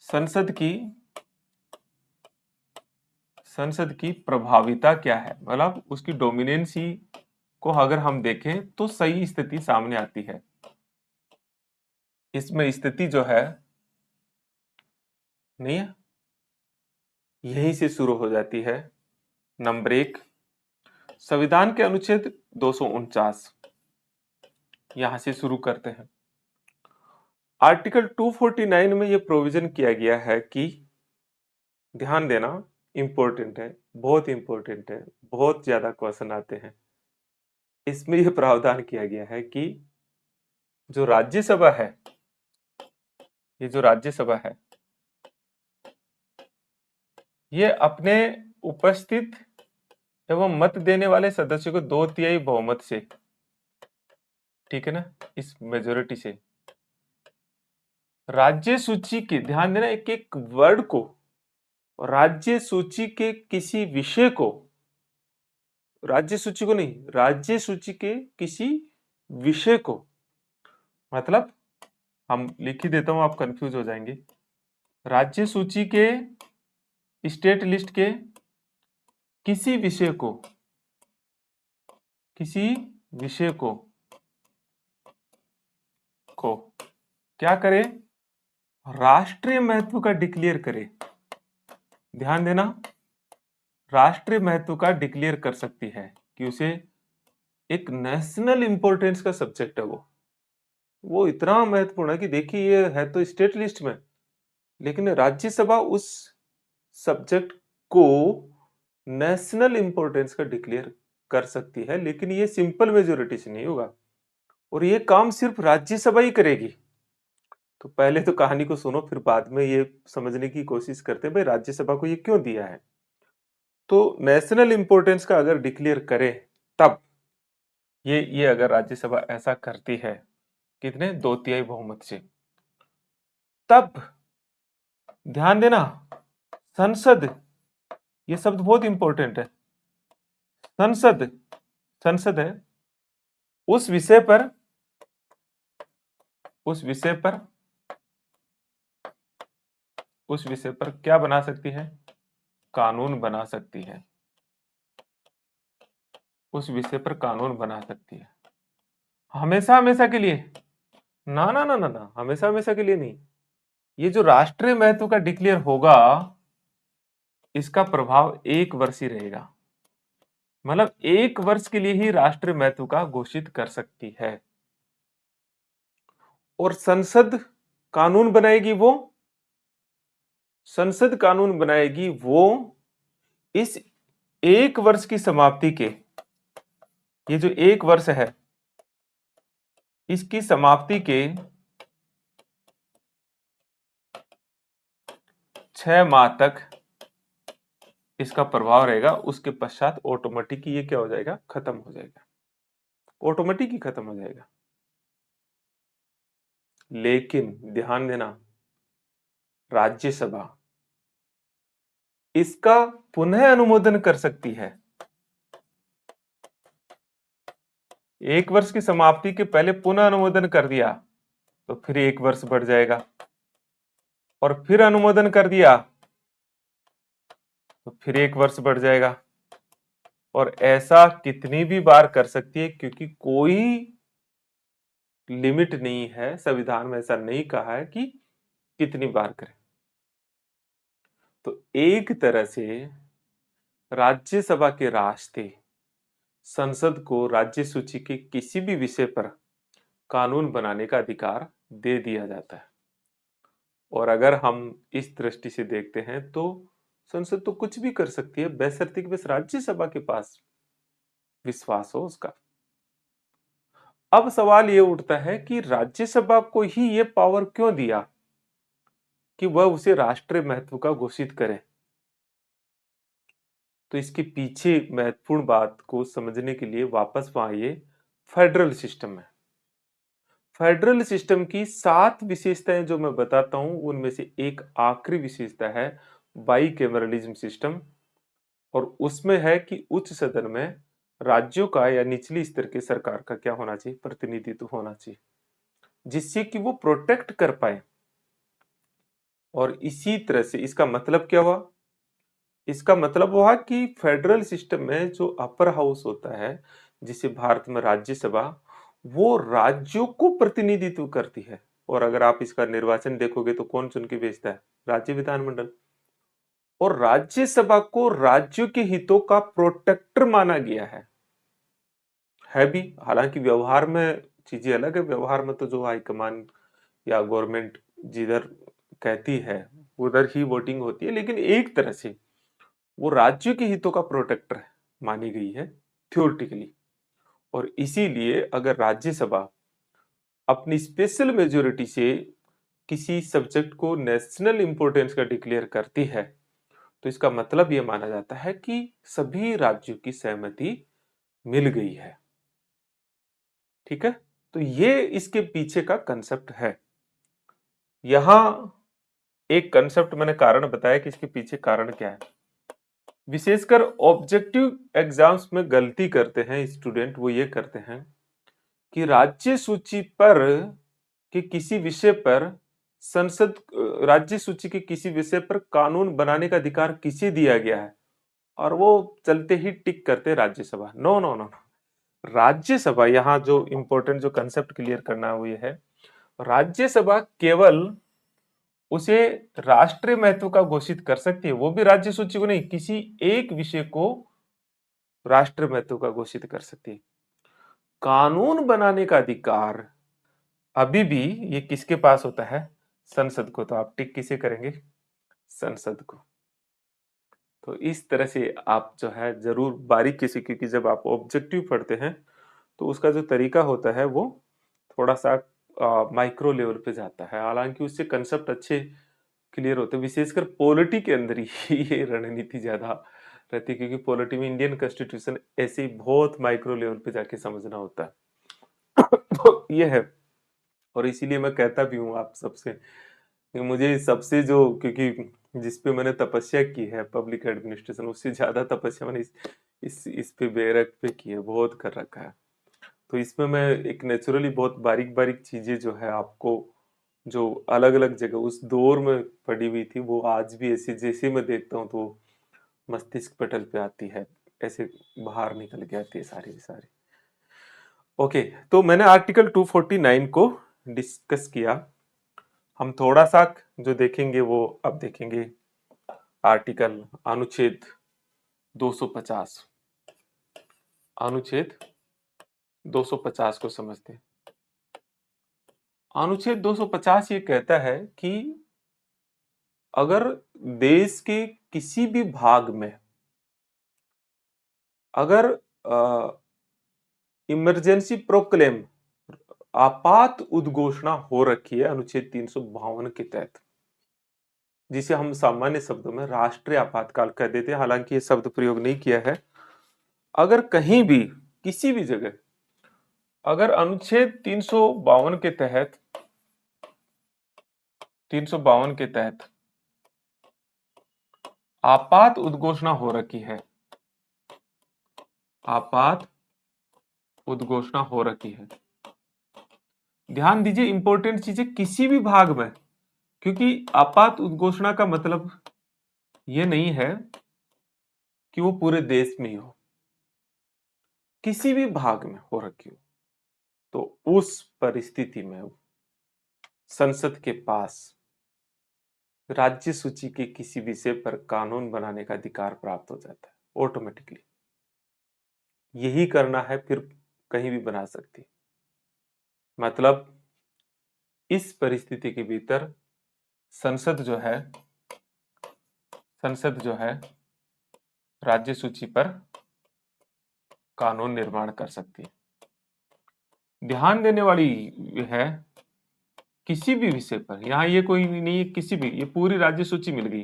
संसद की प्रभाविता क्या है, मतलब उसकी डोमिनेंसी को अगर हम देखें तो सही स्थिति सामने आती है। इसमें स्थिति जो है नहीं है, यहीं से शुरू हो जाती है। नंबर 1, संविधान के अनुच्छेद 249, यहां से शुरू करते हैं। आर्टिकल 249 में यह प्रोविजन किया गया है कि, ध्यान देना, इंपॉर्टेंट है, बहुत इंपॉर्टेंट है, बहुत ज्यादा क्वेश्चन आते हैं। इसमें यह प्रावधान किया गया है कि जो राज्यसभा है, ये जो राज्यसभा है, ये अपने उपस्थित एवं मत देने वाले सदस्यों को 2/3 बहुमत से, ठीक है ना, इस मेजोरिटी से राज्य सूची के, ध्यान देना एक एक वर्ड को, राज्य सूची के किसी विषय को, राज्य सूची को नहीं, राज्य सूची के किसी विषय को, मतलब हम लिख ही देता हूं, आप कंफ्यूज हो जाएंगे। राज्य सूची के, स्टेट लिस्ट के किसी विषय को, किसी विषय को क्या करे, राष्ट्रीय महत्व का डिक्लेयर करे। ध्यान देना, राष्ट्रीय महत्व का डिक्लेयर कर सकती है कि उसे एक नेशनल इंपॉर्टेंस का सब्जेक्ट है, वो इतना महत्वपूर्ण है कि देखिए ये है तो स्टेट लिस्ट में, लेकिन राज्यसभा उस सब्जेक्ट को नेशनल इंपॉर्टेंस का डिक्लेयर कर सकती है, लेकिन ये सिंपल मेजोरिटी से नहीं होगा, और ये काम सिर्फ राज्यसभा ही करेगी। तो पहले तो कहानी को सुनो, फिर बाद में ये समझने की कोशिश करते हैं भाई राज्यसभा को ये क्यों दिया है। तो नेशनल इंपॉर्टेंस का अगर डिक्लेयर करे, तब ये अगर राज्यसभा ऐसा करती है, कितने, 2/3 बहुमत से, तब ध्यान देना, संसद, ये शब्द बहुत इंपॉर्टेंट है, संसद, संसद है, उस विषय पर, उस विषय पर, उस विषय पर क्या बना सकती है, कानून बना सकती है, उस विषय पर कानून बना सकती है। हमेशा हमेशा के लिए ना ना ना ना ना, हमेशा हमेशा के लिए नहीं। ये जो राष्ट्रीय महत्व का डिक्लेयर होगा, इसका प्रभाव 1 वर्ष ही रहेगा, मतलब 1 वर्ष के लिए ही राष्ट्रीय महत्व का घोषित कर सकती है। और संसद कानून बनाएगी वो, संसद कानून बनाएगी वो इस 1 वर्ष की समाप्ति के, ये जो 1 वर्ष है, इसकी समाप्ति के 6 माह तक इसका प्रभाव रहेगा। उसके पश्चात ऑटोमेटिक ये क्या हो जाएगा, खत्म हो जाएगा, ऑटोमेटिक ही खत्म हो जाएगा। लेकिन ध्यान देना, राज्यसभा इसका पुनः अनुमोदन कर सकती है। 1 वर्ष की समाप्ति के पहले पुनः अनुमोदन कर दिया तो फिर 1 वर्ष बढ़ जाएगा, और फिर अनुमोदन कर दिया तो फिर 1 वर्ष बढ़ जाएगा, और ऐसा कितनी भी बार कर सकती है, क्योंकि कोई लिमिट नहीं है, संविधान में ऐसा नहीं कहा है कि कितनी बार करें। तो एक तरह से राज्यसभा के रास्ते संसद को राज्य सूची के किसी भी विषय पर कानून बनाने का अधिकार दे दिया जाता है। और अगर हम इस दृष्टि से देखते हैं तो संसद तो कुछ भी कर सकती है, बशर्ते कि बस राज्यसभा के पास विश्वास हो उसका। अब सवाल ये उठता है कि राज्यसभा को ही ये पावर क्यों दिया कि वह उसे राष्ट्रीय महत्व का घोषित करे। तो इसके पीछे महत्वपूर्ण बात को समझने के लिए वापस वहां आइए, फेडरल सिस्टम में। फेडरल सिस्टम की 7 विशेषताएं जो मैं बताता हूं, उनमें से एक आखिरी विशेषता है बाई कैमरलिज्म सिस्टम, और उसमें है कि उच्च सदन में राज्यों का या निचली स्तर की सरकार का क्या होना चाहिए, प्रतिनिधित्व होना चाहिए, जिससे कि वो प्रोटेक्ट कर पाए। और इसी तरह से इसका मतलब क्या हुआ, इसका मतलब हुआ कि फेडरल सिस्टम में जो अपर हाउस होता है, जिसे भारत में राज्यसभा, वो राज्यों को प्रतिनिधित्व करती है। और अगर आप इसका निर्वाचन देखोगे तो कौन चुन के भेजता है, राज्य विधानमंडल। और राज्यसभा को राज्यों के हितों का प्रोटेक्टर माना गया है भी। हालांकि व्यवहार में चीजें अलग है, व्यवहार में तो जो हाईकमान या गवर्नमेंट जिधर कहती है उधर ही वोटिंग होती है, लेकिन एक तरह से वो राज्य के हितों का प्रोटेक्टर मानी गई है थ्योरेटिकली। और इसीलिए अगर राज्यसभा अपनी स्पेशल मेजोरिटी से किसी सब्जेक्ट को नेशनल इंपॉर्टेंस का डिक्लेयर करती है, तो इसका मतलब यह माना जाता है कि सभी राज्यों की सहमति मिल गई है। ठीक है, तो ये इसके पीछे का कंसेप्ट है। यहां एक कंसेप्ट मैंने कारण बताया कि इसके पीछे कारण क्या है। विशेषकर ऑब्जेक्टिव एग्जाम्स में गलती करते हैं स्टूडेंट, वो ये करते हैं कि राज्य सूची पर कि किसी विषय पर संसद, राज्य सूची के किसी विषय पर कानून बनाने का अधिकार किसे दिया गया है, और वो चलते ही टिक करते Rajya Sabha. No no no, Rajya Sabha, यहाँ जो इंपॉर्टेंट जो कंसेप्ट क्लियर करना है वो ये है, राज्यसभा केवल उसे राष्ट्रीय महत्व का घोषित कर सकती है, वो भी राज्य सूची को नहीं, किसी एक विषय को राष्ट्रीय महत्व का घोषित कर सकती है। कानून बनाने का अधिकार अभी भी ये किसके पास होता है, संसद को। तो आप टिक किसे करेंगे, संसद को। तो इस तरह से आप जो है जरूर बारीकी से, क्योंकि जब आप ऑब्जेक्टिव पढ़ते हैं तो उसका जो तरीका होता है वो थोड़ा सा माइक्रो लेवल पे जाता है। हालांकि उससे कंसेप्ट अच्छे क्लियर होते हैं, विशेषकर पॉलिटी के अंदर ही ये रणनीति ज्यादा रहती है, क्योंकि पॉलिटी में इंडियन कॉन्स्टिट्यूशन ऐसे ही बहुत माइक्रो लेवल पे जाके समझना होता है। तो ये है, और इसीलिए मैं कहता भी हूँ आप सबसे कि मुझे सबसे जो, क्योंकि जिस पे मैंने तपस्या की है पब्लिक एडमिनिस्ट्रेशन, उससे ज्यादा तपस्या मैंने इस पे बेरक पे की है, बहुत कर रखा है। तो इसमें मैं एक नेचुरली बहुत बारीक बारीक चीजें जो है आपको, जो अलग अलग जगह उस दौर में पड़ी हुई थी, वो आज भी ऐसे जैसे मैं देखता हूँ तो मस्तिष्क पटल पे आती है, ऐसे बाहर निकल के आती है सारी की सारी। ओके, तो मैंने आर्टिकल 249 को डिस्कस किया। हम थोड़ा सा जो देखेंगे वो अब देखेंगे आर्टिकल अनुच्छेद 250। अनुच्छेद 250 को समझते हैं। अनुच्छेद 250 ये कहता है कि अगर देश के किसी भी भाग में अगर इमरजेंसी प्रोक्लेम, आपात उद्घोषणा हो रखी है अनुच्छेद 352 के तहत, जिसे हम सामान्य शब्दों में राष्ट्रीय आपातकाल कह देते हैं, हालांकि ये शब्द प्रयोग नहीं किया है। अगर कहीं भी किसी भी जगह अगर अनुच्छेद 352 के तहत 352 के तहत आपात उद्घोषणा हो रखी है, आपात उद्घोषणा हो रखी है, ध्यान दीजिए इंपॉर्टेंट चीजें, किसी भी भाग में, क्योंकि आपात उद्घोषणा का मतलब यह नहीं है कि वो पूरे देश में ही हो, किसी भी भाग में हो रखी हो, तो उस परिस्थिति में संसद के पास राज्य सूची के किसी विषय पर कानून बनाने का अधिकार प्राप्त हो जाता है ऑटोमेटिकली। यही करना है, फिर कहीं भी बना सकती है। मतलब इस परिस्थिति के भीतर संसद जो है, संसद जो है राज्य सूची पर कानून निर्माण कर सकती है। ध्यान देने वाली है किसी भी विषय पर, यहां ये कोई नहीं है, किसी भी, ये पूरी राज्य सूची मिल गई,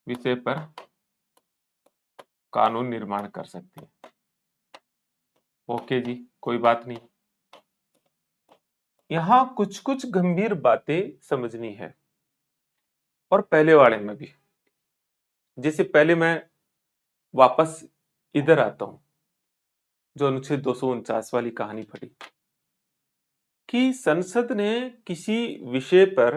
विषय पर कानून निर्माण कर सकती है। ओके जी, कोई बात नहीं। यहां कुछ कुछ गंभीर बातें समझनी है, और पहले वाले में भी। जैसे पहले मैं वापस इधर आता हूं, जो अनुच्छेद 249 वाली कहानी पढ़ी कि संसद ने किसी विषय पर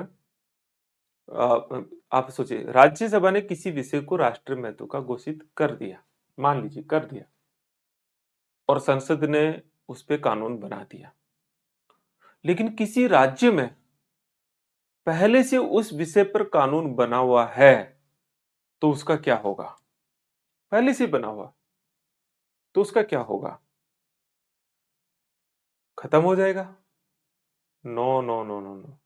आप सोचिए, राज्यसभा ने किसी विषय को राष्ट्रीय महत्व का घोषित कर दिया, मान लीजिए कर दिया, और संसद ने उस पे कानून बना दिया। लेकिन किसी राज्य में पहले से उस विषय पर कानून बना हुआ है, तो उसका क्या होगा? पहले से बना हुआ तो उसका क्या होगा? खत्म हो जाएगा? No no no no no.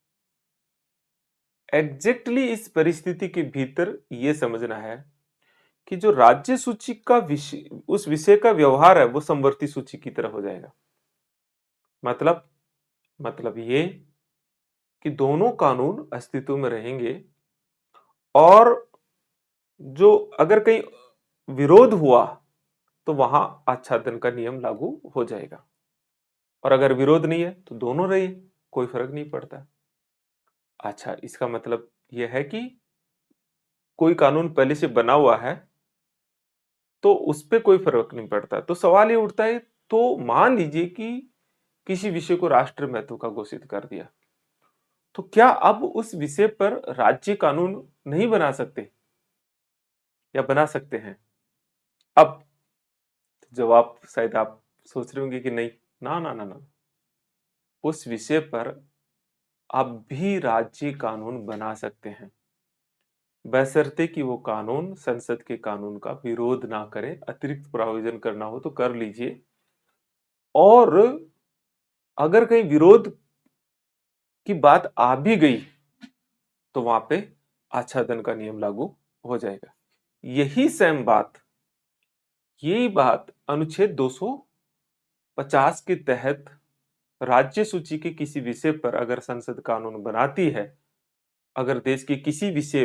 Exactly इस परिस्थिति के भीतर यह समझना है कि जो राज्य सूची का विषय, उस विषय का व्यवहार है, वो समवर्ती सूची की तरह हो जाएगा। मतलब ये कि दोनों कानून अस्तित्व में रहेंगे, और जो अगर कहीं विरोध हुआ तो वहां आच्छादन का नियम लागू हो जाएगा, और अगर विरोध नहीं है तो दोनों रहे, कोई फर्क नहीं पड़ता। अच्छा, इसका मतलब यह है कि कोई कानून पहले से बना हुआ है तो उस पर कोई फर्क नहीं पड़ता। तो सवाल ये उठता है, तो मान लीजिए कि किसी विषय को राष्ट्र महत्व का घोषित कर दिया, तो क्या अब उस विषय पर राज्य कानून नहीं बना सकते या बना सकते हैं? अब जवाब शायद आप सोच रहे होंगे कि नहीं, ना ना ना ना, उस विषय पर अब भी राज्य कानून बना सकते हैं, बशर्ते कि वो कानून संसद के कानून का विरोध ना करे। अतिरिक्त प्रावधान करना हो तो कर लीजिए, और अगर कहीं विरोध की बात आ भी गई तो वहां पे आच्छादन का नियम लागू हो जाएगा। यही सेम बात, यही बात अनुच्छेद 250 के तहत राज्य सूची के किसी विषय पर अगर संसद कानून बनाती है, अगर देश के किसी विषय,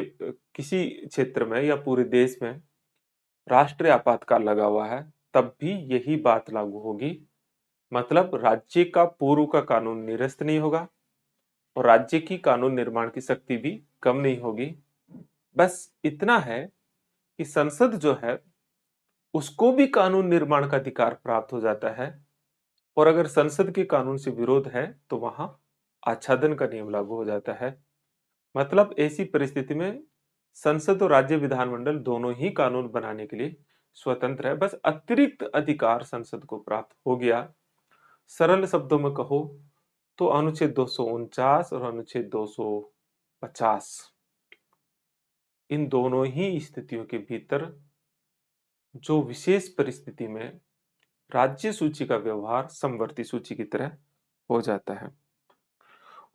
किसी क्षेत्र में या पूरे देश में राष्ट्रीय आपातकाल लगा हुआ है, तब भी यही बात लागू होगी। मतलब राज्य का पूर्व का कानून निरस्त नहीं होगा, और राज्य की कानून निर्माण की शक्ति भी कम नहीं होगी। बस इतना है कि संसद जो है उसको भी कानून निर्माण का अधिकार प्राप्त हो जाता है, और अगर संसद के कानून से विरोध है तो वहां आच्छादन का नियम लागू हो जाता है। मतलब ऐसी परिस्थिति में संसद और राज्य विधानमंडल दोनों ही कानून बनाने के लिए स्वतंत्र है, बस अतिरिक्त अधिकार संसद को प्राप्त हो गया। सरल शब्दों में कहो तो अनुच्छेद 249 और अनुच्छेद 250, इन दोनों ही स्थितियों के भीतर जो विशेष परिस्थिति में राज्य सूची का व्यवहार समवर्ती सूची की तरह हो जाता है।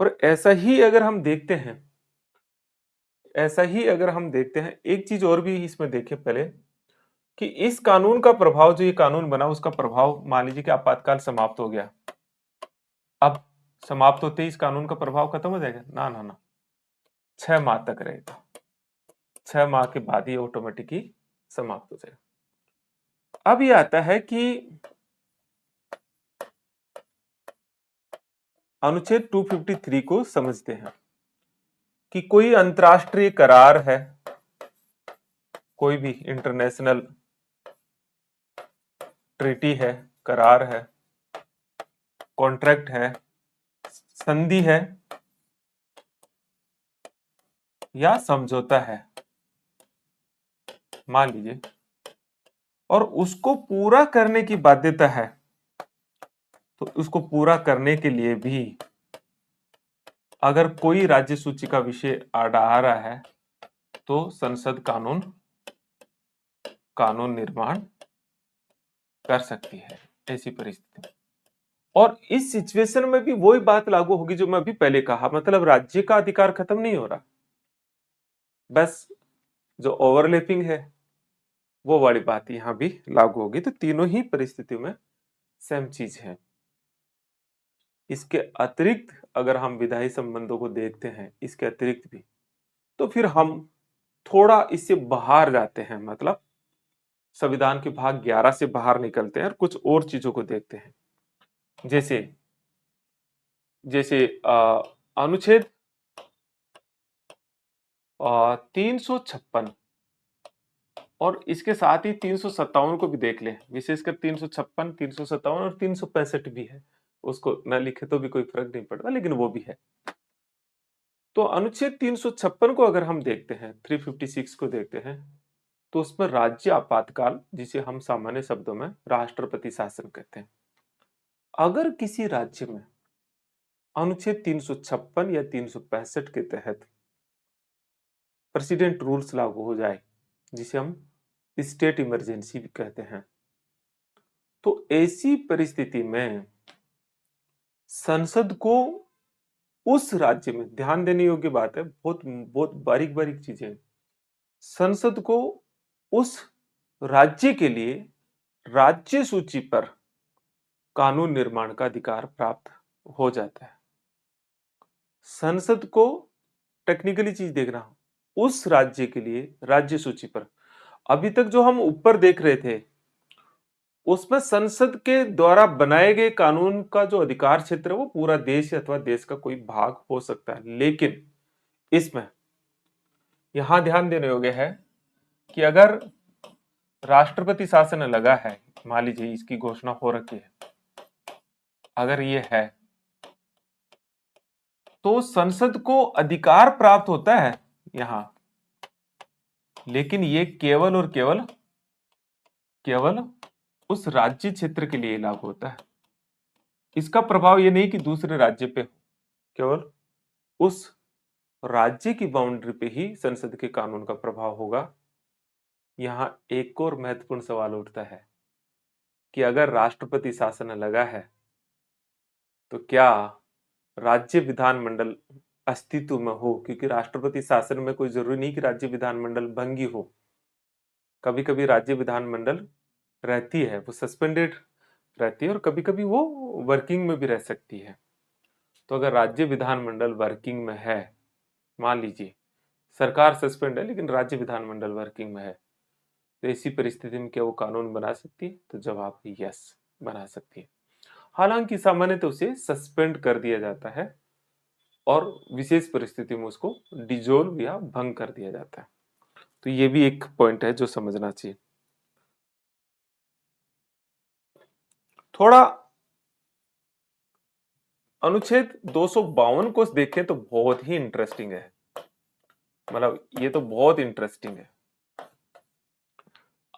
और ऐसा ही अगर हम देखते हैं, एक चीज और भी इसमें देखें पहले, कि इस कानून का प्रभाव, जो ये कानून बना उसका प्रभाव, मान लीजिए कि आपातकाल समाप्त हो गया, अब समाप्त होते ही इस कानून का प्रभाव खत्म हो जाएगा? ना ना ना, 6 माह तक रहेगा। 6 माह के बाद ही ऑटोमेटिक ही समाप्त हो जाएगा। अब ये आता है कि अनुच्छेद 253 को समझते हैं कि कोई अंतरराष्ट्रीय करार है, कोई भी इंटरनेशनल ट्रीटी है, करार है, कॉन्ट्रैक्ट है, संधि है या समझौता है, मान लीजिए, और उसको पूरा करने की बाध्यता है, तो उसको पूरा करने के लिए भी अगर कोई राज्य सूची का विषय आ रहा है तो संसद कानून निर्माण कर सकती है ऐसी परिस्थिति में। और इस सिचुएशन में भी वही बात लागू होगी जो मैं अभी पहले कहा, मतलब राज्य का अधिकार खत्म नहीं हो रहा, बस जो ओवरलैपिंग है वो वाली बात यहां भी लागू होगी। तो तीनों ही परिस्थितियों में सेम चीज है। इसके अतिरिक्त अगर हम विधायी संबंधों को देखते हैं, इसके अतिरिक्त भी, तो फिर हम थोड़ा इससे बाहर जाते हैं, मतलब संविधान के भाग 11 से बाहर निकलते हैं और कुछ और चीजों को देखते हैं। जैसे जैसे अनुच्छेद 356 और इसके साथ ही 357 को भी देख लें, विशेषकर 356, 357 और 365 भी है। उसको न लिखे तो भी कोई फर्क नहीं पड़ता, लेकिन वो भी है। तो अनुच्छेद 356 को अगर हम देखते हैं, 356 को देखते हैं, तो उसमें राज्य आपातकाल, जिसे हम सामान्य शब्दों में राष्ट्रपति शासन कहते हैं, अगर किसी राज्य में अनुच्छेद 356 या 365 के तहत प्रेसिडेंट रूल्स लागू हो जाए, जिसे हम स्टेट इमरजेंसी भी कहते हैं, तो ऐसी परिस्थिति में संसद को उस राज्य में, ध्यान देने योग्य बात है, बहुत बहुत बारीक बारीक चीजें, संसद को उस राज्य के लिए राज्य सूची पर कानून निर्माण का अधिकार प्राप्त हो जाता है। संसद को टेक्निकली चीज देखना, उस राज्य के लिए राज्य सूची पर, अभी तक जो हम ऊपर देख रहे थे उसमें संसद के द्वारा बनाए गए कानून का जो अधिकार क्षेत्र है वो पूरा देश अथवा देश का कोई भाग हो सकता है, लेकिन इसमें यहां ध्यान देने योग्य है कि अगर राष्ट्रपति शासन लगा है, मान लीजिए इसकी घोषणा हो रखी है, अगर ये है तो संसद को अधिकार प्राप्त होता है यहां, लेकिन ये केवल और केवल केवल उस राज्य क्षेत्र के लिए लागू होता है। इसका प्रभाव ये नहीं कि दूसरे राज्य पे हो, केवल उस राज्य की बाउंड्री पे ही संसद के कानून का प्रभाव होगा। यहां एक और महत्वपूर्ण सवाल उठता है कि अगर राष्ट्रपति शासन लगा है तो क्या राज्य विधानमंडल अस्तित्व में हो, क्योंकि राष्ट्रपति शासन में कोई जरूरी नहीं कि राज्य विधानमंडल भंगी हो, कभी कभी राज्य विधानमंडल रहती है, वो सस्पेंडेड रहती है और कभी कभी वो वर्किंग में भी रह सकती है। तो अगर राज्य विधानमंडल वर्किंग में है, मान लीजिए सरकार सस्पेंड है लेकिन राज्य विधानमंडल वर्किंग में है, तो ऐसी परिस्थिति में क्या वो कानून बना सकती है? तो जवाब यस, बना सकती है। हालांकि सामान्यतः उसे सस्पेंड कर दिया जाता है और विशेष परिस्थिति में उसको डिजोल्व या भंग कर दिया जाता है। तो ये भी एक पॉइंट है जो समझना चाहिए। थोड़ा अनुच्छेद 252 को देखें तो बहुत ही इंटरेस्टिंग है, मतलब ये तो बहुत इंटरेस्टिंग है।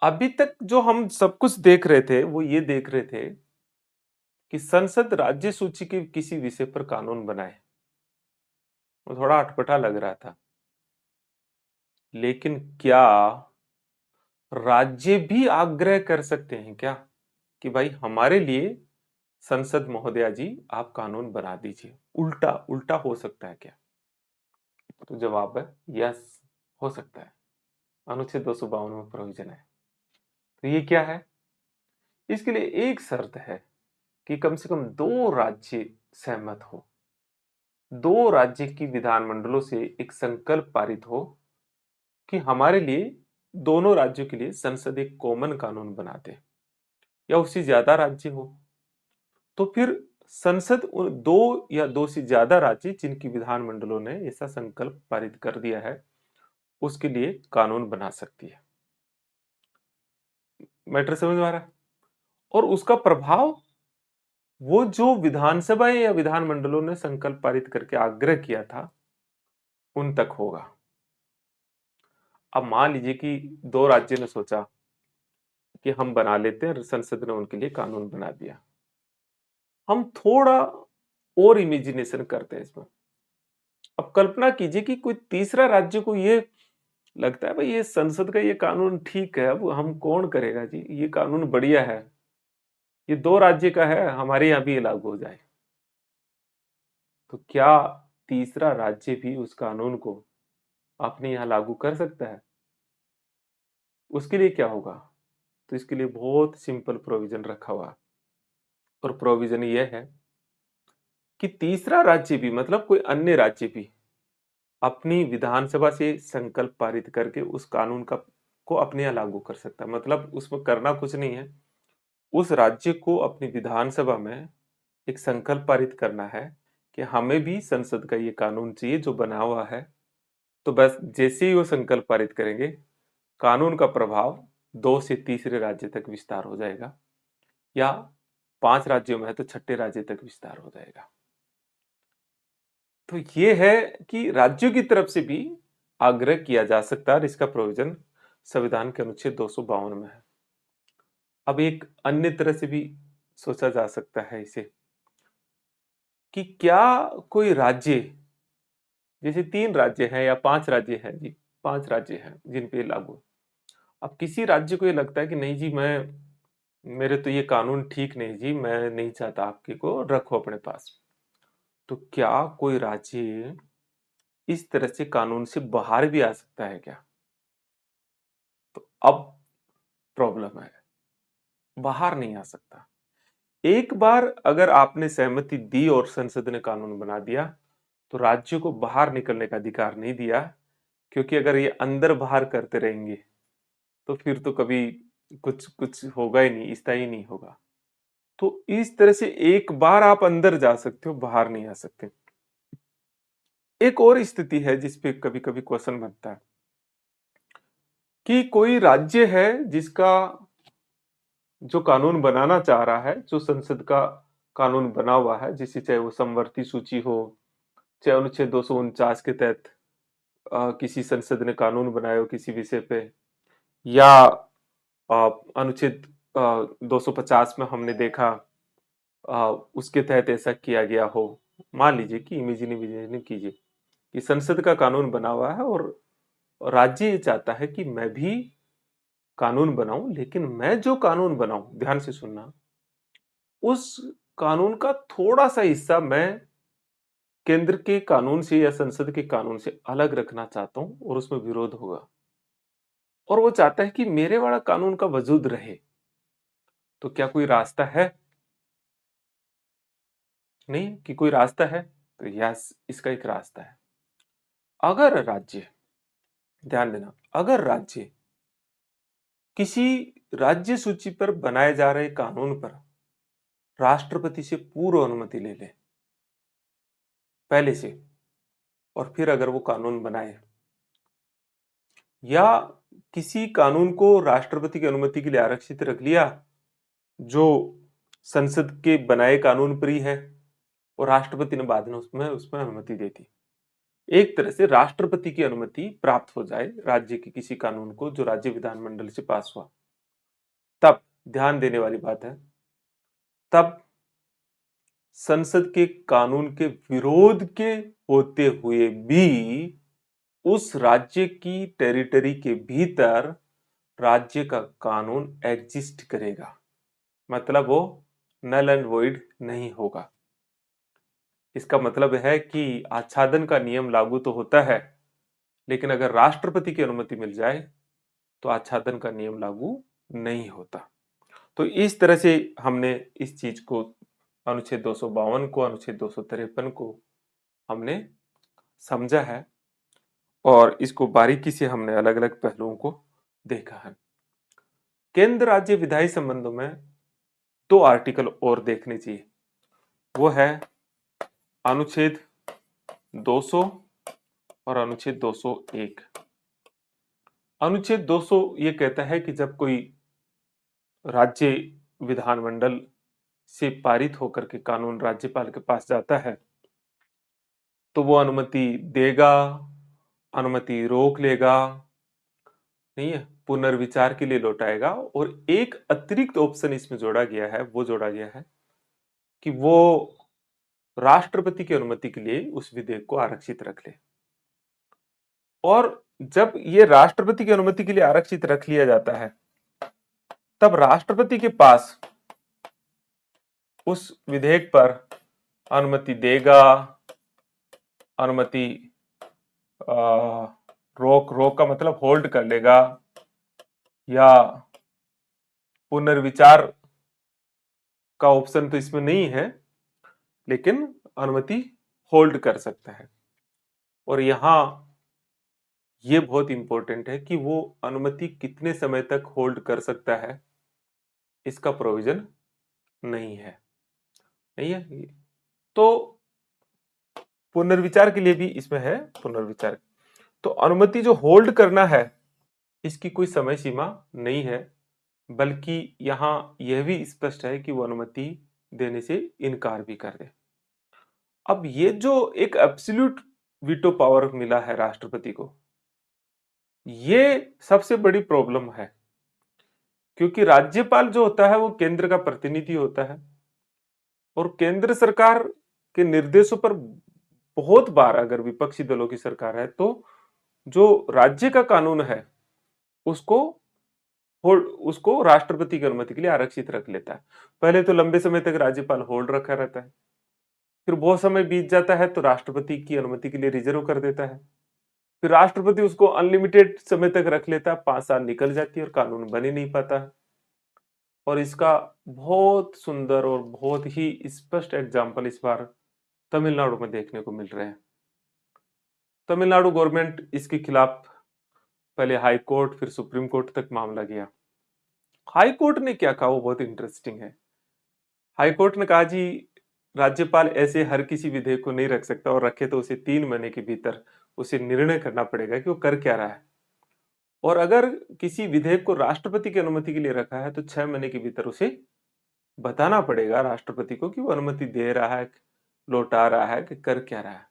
अभी तक जो हम सब कुछ देख रहे थे वो ये देख रहे थे कि संसद राज्य सूची के किसी विषय पर कानून बनाए, वो थोड़ा अटपटा लग रहा था। लेकिन क्या राज्य भी आग्रह कर सकते हैं क्या कि भाई हमारे लिए संसद महोदया जी आप कानून बना दीजिए? उल्टा उल्टा हो सकता है क्या? तो जवाब है यस, हो सकता है। अनुच्छेद 252 में प्रोविजन है। तो ये क्या है? इसके लिए एक शर्त है कि कम से कम दो राज्य सहमत हो, दो राज्य की विधानमंडलों से एक संकल्प पारित हो कि हमारे लिए, दोनों राज्यों के लिए संसद एक कॉमन कानून बना दे, या उससे ज्यादा राज्य हो तो फिर संसद उन दो या दो से ज्यादा राज्य जिनकी विधानमंडलों ने ऐसा संकल्प पारित कर दिया है उसके लिए कानून बना सकती है। मैटर समझ में आ रहा है? और उसका प्रभाव वो जो विधानसभा या विधानमंडलों ने संकल्प पारित करके आग्रह किया था उन तक होगा। अब मान लीजिए कि दो राज्य ने सोचा कि हम बना लेते हैं, संसद ने उनके लिए कानून बना दिया। हम थोड़ा और इमेजिनेशन करते हैं इसमें। अब कल्पना कीजिए कि कोई तीसरा राज्य को ये लगता है भाई ये संसद का ये कानून ठीक है, अब हम कौन करेगा जी, ये कानून बढ़िया है, ये दो राज्य का है, हमारे यहाँ भी ये लागू हो जाए। तो क्या तीसरा राज्य भी उस कानून को अपने यहाँ लागू कर सकता है? उसके लिए क्या होगा? तो इसके लिए बहुत सिंपल प्रोविजन रखा हुआ, और प्रोविजन ये है कि तीसरा राज्य भी, मतलब कोई अन्य राज्य भी, अपनी विधानसभा से संकल्प पारित करके उस कानून का को अपने यहाँ लागू कर सकता है। मतलब उसमें करना कुछ नहीं है, उस राज्य को अपनी विधानसभा में एक संकल्प पारित करना है कि हमें भी संसद का ये कानून चाहिए जो बना हुआ है। तो बस जैसे ही वो संकल्प पारित करेंगे कानून का प्रभाव 2 से तीसरे राज्य तक विस्तार हो जाएगा, या 5 राज्यों में है तो छठे राज्य तक विस्तार हो जाएगा। तो ये है कि राज्यों की तरफ से भी आग्रह किया जा सकता है और इसका प्रोविजन संविधान के अनुच्छेद 252 में है। अब एक अन्य तरह से भी सोचा जा सकता है इसे, कि क्या कोई राज्य, जैसे 3 राज्य हैं या 5 राज्य हैं जी, 5 राज्य हैं जिन पे लागू है। अब किसी राज्य को ये लगता है कि नहीं जी, मैं मेरे तो ये कानून ठीक नहीं जी, मैं नहीं चाहता, आपके को रखो अपने पास। तो क्या कोई राज्य इस तरह से कानून से बाहर भी आ सकता है क्या? तो अब प्रॉब्लम है, बाहर नहीं आ सकता। एक बार अगर आपने सहमति दी और संसद ने कानून बना दिया, तो राज्यों को बाहर निकलने का अधिकार नहीं दिया, क्योंकि अगर ये अंदर बाहर करते रहेंगे तो फिर तो कभी कुछ कुछ होगा ही नहीं, स्थायी नहीं होगा। तो इस तरह से एक बार आप अंदर जा सकते हो, बाहर नहीं आ सकते। एक और स्थिति है जिसपे कभी कभी क्वेश्चन बनता है कि कोई राज्य है जिसका जो कानून बनाना चाह रहा है, जो संसद का कानून बना हुआ है, जिसे चाहे वो समवर्ती सूची हो, चाहे अनुच्छेद 249 के तहत किसी संसद ने कानून बनाया हो किसी विषय पे, या अनुच्छेद 250 में हमने देखा उसके तहत ऐसा किया गया हो। मान लीजिए कि इमेजिन कीजिए कि संसद का कानून बना हुआ है और राज्य ये चाहता है कि मैं भी कानून बनाऊं, लेकिन मैं जो कानून बनाऊं, ध्यान से सुनना, उस कानून का थोड़ा सा हिस्सा मैं केंद्र के कानून से या संसद के कानून से अलग रखना चाहता हूं और उसमें विरोध होगा, और वो चाहता है कि मेरे वाला कानून का वजूद रहे। तो क्या कोई रास्ता है? नहीं कि कोई रास्ता है? तो यस, इसका एक रास्ता है। अगर राज्य, ध्यान देना, अगर राज्य किसी राज्य सूची पर बनाए जा रहे कानून पर राष्ट्रपति से पूर्व अनुमति ले ले पहले से, और फिर अगर वो कानून बनाए, या किसी कानून को राष्ट्रपति की अनुमति के लिए आरक्षित रख लिया जो संसद के बनाए कानून पर ही है, और राष्ट्रपति ने बाद में उसमें उसमें अनुमति दे दी, एक तरह से राष्ट्रपति की अनुमति प्राप्त हो जाए राज्य के किसी कानून को जो राज्य विधानमंडल से पास हुआ, तब ध्यान देने वाली बात है, तब संसद के कानून के विरोध के होते हुए भी उस राज्य की टेरिटरी के भीतर राज्य का कानून एग्जिस्ट करेगा, मतलब वो नल एंड वॉइड नहीं होगा। इसका मतलब है कि आच्छादन का नियम लागू तो होता है, लेकिन अगर राष्ट्रपति की अनुमति मिल जाए तो आच्छादन का नियम लागू नहीं होता। तो इस तरह से हमने इस चीज को, अनुच्छेद 252 को, अनुच्छेद 253 को हमने समझा है, और इसको बारीकी से हमने अलग अलग पहलुओं को देखा है। केंद्र राज्य विधायी संबंधों में 2 आर्टिकल और देखने चाहिए। वो है अनुच्छेद 200 और अनुच्छेद 201। अनुच्छेद 200 ये कहता है कि जब कोई राज्य विधानमंडल से पारित होकर के कानून राज्यपाल के पास जाता है, तो वो अनुमति देगा, अनुमति रोक लेगा, नहीं है, पुनर्विचार के लिए लौटाएगा। और एक अतिरिक्त ऑप्शन इसमें जोड़ा गया है, वो जोड़ा गया है कि वो राष्ट्रपति की अनुमति के लिए उस विधेयक को आरक्षित रख ले। और जब ये राष्ट्रपति की अनुमति के लिए आरक्षित रख लिया जाता है, तब राष्ट्रपति के पास उस विधेयक पर अनुमति देगा, अनुमति रोक, रोक का मतलब होल्ड कर लेगा, या पुनर्विचार का ऑप्शन तो इसमें नहीं है, लेकिन अनुमति होल्ड कर सकता है। और यहां ये बहुत इंपॉर्टेंट है कि वो अनुमति कितने समय तक होल्ड कर सकता है, इसका प्रोविजन नहीं है, नहीं है। तो पुनर्विचार के लिए भी इसमें है पुनर्विचार। तो अनुमति जो होल्ड करना है इसकी कोई समय सीमा नहीं है, बल्कि यहाँ यह भी स्पष्ट है कि वो अनुमति देने से इनकार भी कर दे। अब ये जो एक एब्सोल्यूट वीटो पावर मिला है राष्ट्रपति को, ये सबसे बड़ी प्रॉब्लम है, क्योंकि राज्यपाल जो होता है वो केंद्र का प्रतिनिधि होता है और केंद्र सरकार के निर्देशों पर बहुत बार अगर विपक्षी दलों की सरकार है तो जो राज्य का कानून है उसको उसको राष्ट्रपति की अनुमति के लिए आरक्षित रख लेता है। पहले तो लंबे समय तक राज्यपाल होल्ड रखा रहता है, फिर बहुत समय बीत जाता है तो राष्ट्रपति की अनुमति के लिए रिजर्व कर देता है, फिर राष्ट्रपति उसको अनलिमिटेड समय तक रख लेता है, 5 साल निकल जाती है और कानून बन ही नहीं पाता है। और इसका बहुत सुंदर और बहुत ही स्पष्ट एग्जाम्पल इस बार तमिलनाडु में देखने को मिल रहे हैं। तमिलनाडु गवर्नमेंट इसके खिलाफ पहले हाई कोर्ट फिर सुप्रीम कोर्ट तक मामला गया। हाई कोर्ट ने क्या कहा वो बहुत इंटरेस्टिंग है। हाई कोर्ट ने कहा जी राज्यपाल ऐसे हर किसी विधेयक को नहीं रख सकता, और रखे तो उसे 3 महीने के भीतर उसे निर्णय करना पड़ेगा कि वो कर क्या रहा है। और अगर किसी विधेयक को राष्ट्रपति की अनुमति के लिए रखा है तो 6 महीने के भीतर उसे बताना पड़ेगा राष्ट्रपति को कि वो अनुमति दे रहा है, लौटा रहा है कि कर क्या रहा है।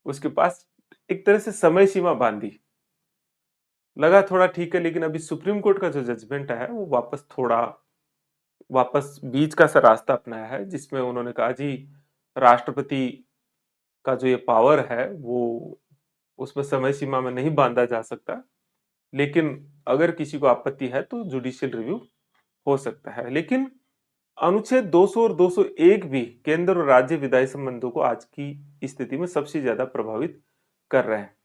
उसके पास एक तरह से समय सीमा बांधी। लगा थोड़ा ठीक है, लेकिन अभी सुप्रीम कोर्ट का जो जजमेंट है वो वापस बीच का सा रास्ता अपनाया है, जिसमें उन्होंने कहा जी राष्ट्रपति का जो ये पावर है वो उसमें समय सीमा में नहीं बांधा जा सकता, लेकिन अगर किसी को आपत्ति है तो जुडिशियल रिव्यू हो सकता है। लेकिन अनुच्छेद 200 और 201 भी केंद्र और राज्य विधायी संबंधों को आज की स्थिति में सबसे ज्यादा प्रभावित कर रहे हैं।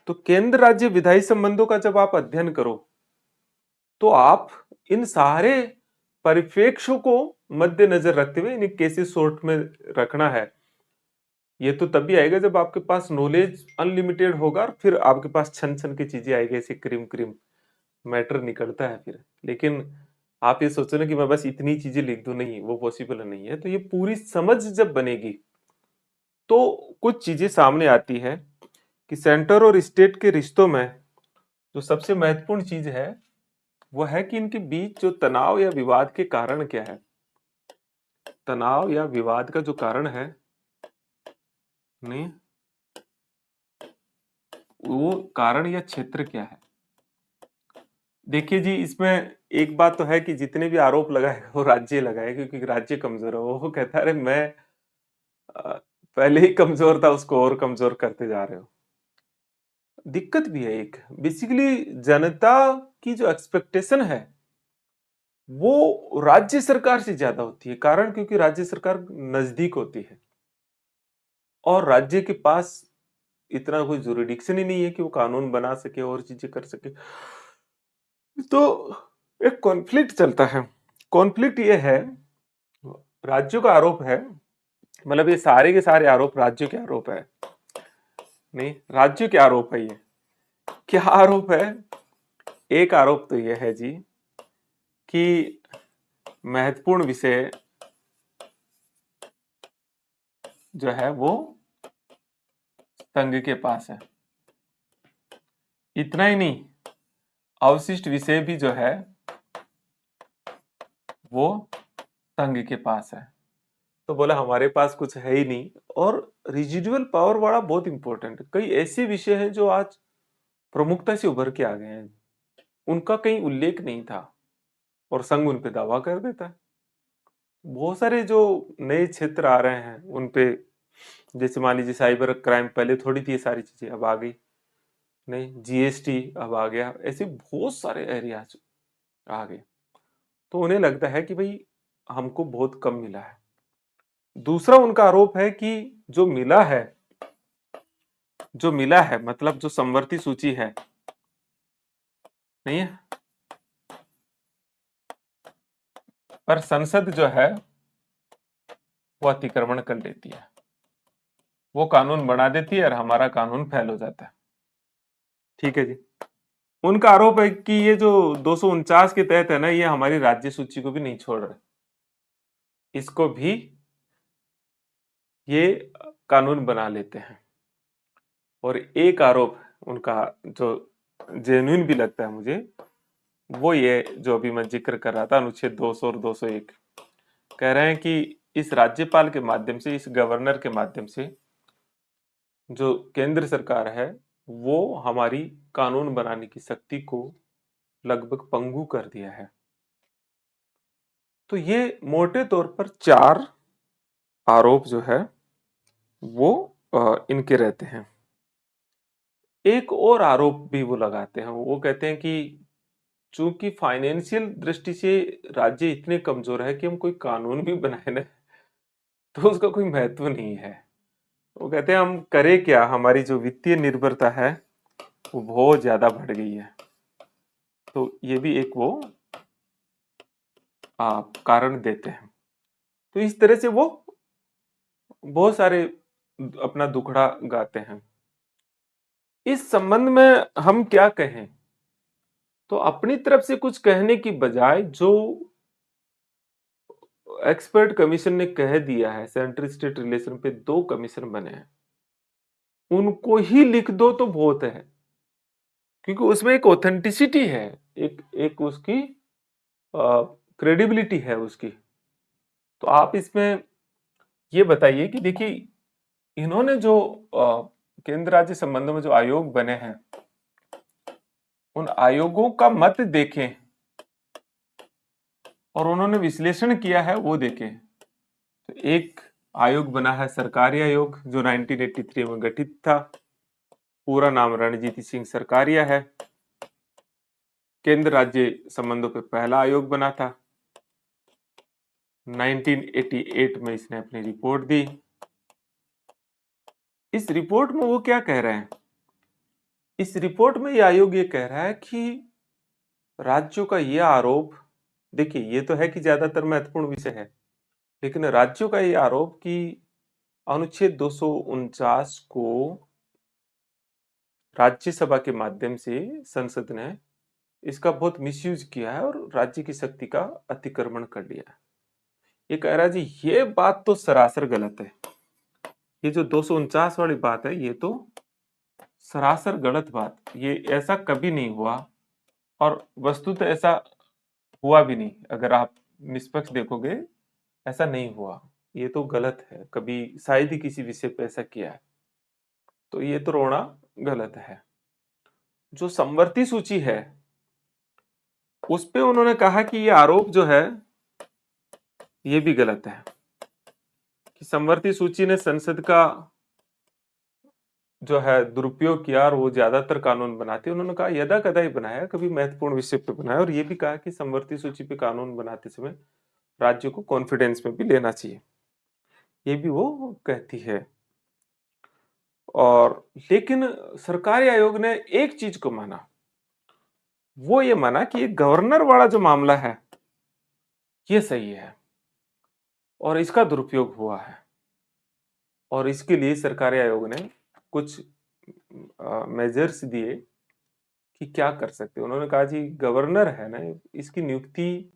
तो केंद्र राज्य विधायी संबंधों का जब आप अध्ययन करो तो आप इन सारे परिप्रेक्ष्यों को मद्देनजर रखते हुए इन्हें कैसे सोर्ट में रखना है, ये तो तभी आएगा जब आपके पास नॉलेज अनलिमिटेड होगा और फिर आपके पास छन छन की चीजें आएगी, ऐसे क्रीम क्रीम मैटर निकलता है फिर। लेकिन आप ये सोचो ना कि मैं बस इतनी चीजें लिख दूं, नहीं, वो पॉसिबल नहीं है। तो ये पूरी समझ जब बनेगी तो कुछ चीजें सामने आती है कि सेंटर और स्टेट के रिश्तों में जो सबसे महत्वपूर्ण चीज है वो है कि इनके बीच जो तनाव या विवाद के कारण क्या है। तनाव या विवाद का जो कारण है, नहीं, वो कारण या क्षेत्र क्या है। देखिए जी, इसमें एक बात तो है कि जितने भी आरोप लगाए वो राज्य लगाए, क्योंकि राज्य कमजोर है। वो कहता है अरे मैं पहले ही कमजोर था, उसको और कमजोर करते जा रहे हो। दिक्कत भी है एक, बेसिकली जनता की जो एक्सपेक्टेशन है वो राज्य सरकार से ज्यादा होती है। कारण क्योंकि राज्य सरकार नजदीक होती है और राज्य के पास इतना कोई जुरिडिक्शन ही नहीं है कि वो कानून बना सके और चीजें कर सके। तो एक कॉन्फ्लिक्ट चलता है। कॉन्फ्लिक्ट ये है, राज्यों का आरोप है, मतलब ये सारे के सारे आरोप राज्यों के आरोप है, नहीं, राज्यों के आरोप है। ये क्या आरोप है? एक आरोप तो ये है जी कि महत्वपूर्ण विषय जो है वो संघ के पास है। इतना ही नहीं, अवशिष्ट विषय भी जो है वो संघ के पास है। तो बोला हमारे पास कुछ है ही नहीं। और रिजिडुअल पावर वाला बहुत इंपॉर्टेंट, कई ऐसे विषय हैं जो आज प्रमुखता से उभर के आ गए हैं, उनका कहीं उल्लेख नहीं था और संघ उन पे दावा कर देता है। बहुत सारे जो नए क्षेत्र आ रहे हैं उन पे, जैसे मान लीजिए साइबर क्राइम, पहले थोड़ी थी ये सारी चीजें, अब आ गई, नहीं, जीएसटी अब आ गया, ऐसे बहुत सारे एरियाज आ गए। तो उन्हें लगता है कि भाई हमको बहुत कम मिला है। दूसरा उनका आरोप है कि जो मिला है, जो मिला है मतलब जो समवर्ती सूची है, नहीं है, पर संसद जो है वो अतिक्रमण कर लेती है, वो कानून बना देती है और हमारा कानून फेल हो जाता है। ठीक है जी। उनका आरोप है कि ये जो 249 के तहत है ना, ये हमारी राज्य सूची को भी नहीं छोड़ रहे, इसको भी ये कानून बना लेते हैं। और एक आरोप उनका जो जेन्युइन भी लगता है मुझे, वो ये जो अभी मैं जिक्र कर रहा था, अनुच्छेद 200 और 201 कह रहे हैं कि इस राज्यपाल के माध्यम से, इस गवर्नर के माध्यम से जो केंद्र सरकार है वो हमारी कानून बनाने की शक्ति को लगभग पंगु कर दिया है। तो ये मोटे तौर पर चार आरोप जो है वो इनके रहते हैं। एक और आरोप भी वो लगाते हैं, वो कहते हैं कि चूंकि फाइनेंशियल दृष्टि से राज्य इतने कमजोर है कि हम कोई कानून भी बनाए ना तो उसका कोई महत्व नहीं है। वो कहते हैं हम करें क्या, हमारी जो वित्तीय निर्भरता है वो बहुत ज्यादा बढ़ गई है। तो ये भी एक वो कारण देते हैं। तो इस तरह से वो बहुत सारे अपना दुखड़ा गाते हैं। इस संबंध में हम क्या कहें, तो अपनी तरफ से कुछ कहने की बजाय जो एक्सपर्ट कमीशन ने कह दिया है, सेंट्रल स्टेट रिलेशन पे 2 कमीशन बने हैं, उनको ही लिख दो तो बहुत है, क्योंकि उसमें एक ऑथेंटिसिटी है, एक एक उसकी क्रेडिबिलिटी है उसकी। तो आप इसमें ये बताइए कि देखिए इन्होंने जो केंद्र राज्य संबंधों में जो आयोग बने हैं, उन आयोगों का मत देखें और उन्होंने विश्लेषण किया है वो देखें। तो एक आयोग बना है सरकारी आयोग जो 1983 में गठित था, पूरा नाम रणजीत सिंह सरकारिया है। केंद्र राज्य संबंधों पे पहला आयोग बना था, 1988 में इसने अपनी रिपोर्ट दी। इस रिपोर्ट में वो क्या कह रहे हैं, इस रिपोर्ट में ये आयोग ये कह रहा है कि राज्यों का ये आरोप, देखिए ये तो है कि ज्यादातर महत्वपूर्ण विषय है, लेकिन राज्यों का ये आरोप कि अनुच्छेद 249 को राज्यसभा के माध्यम से संसद ने इसका बहुत मिसयूज किया है और राज्य की शक्ति का अतिक्रमण कर लिया है। ये कह रहा है जी ये बात तो सरासर गलत है, ये जो 249 वाली बात है ये तो सरासर गलत बात, ये ऐसा कभी नहीं हुआ और वस्तुतः ऐसा हुआ भी नहीं। अगर आप निष्पक्ष देखोगे ऐसा नहीं हुआ, ये तो गलत है, कभी शायद ही किसी विषय पे ऐसा किया है, तो ये तो रोना गलत है। जो समवर्ती सूची है उस पे उन्होंने कहा कि ये आरोप जो है ये भी गलत है कि समवर्ती सूची ने संसद का जो है दुरुपयोग किया और वो ज्यादातर कानून बनाती है। उन्होंने कहा यदा कदा ही बनाया, कभी महत्वपूर्ण विषय पे बनाया, और ये भी कहा कि समवर्ती सूची पे कानून बनाते समय राज्यों को कॉन्फिडेंस में भी लेना चाहिए, ये भी वो कहती है। और लेकिन सरकारी आयोग ने एक चीज को माना, वो ये माना कि ये गवर्नर वाला जो मामला है ये सही है और इसका दुरुपयोग हुआ है, और इसके लिए सरकारी आयोग ने कुछ मेजर्स दिए कि क्या कर सकते हैं। उन्होंने कहा जी गवर्नर है ना, इसकी नियुक्ति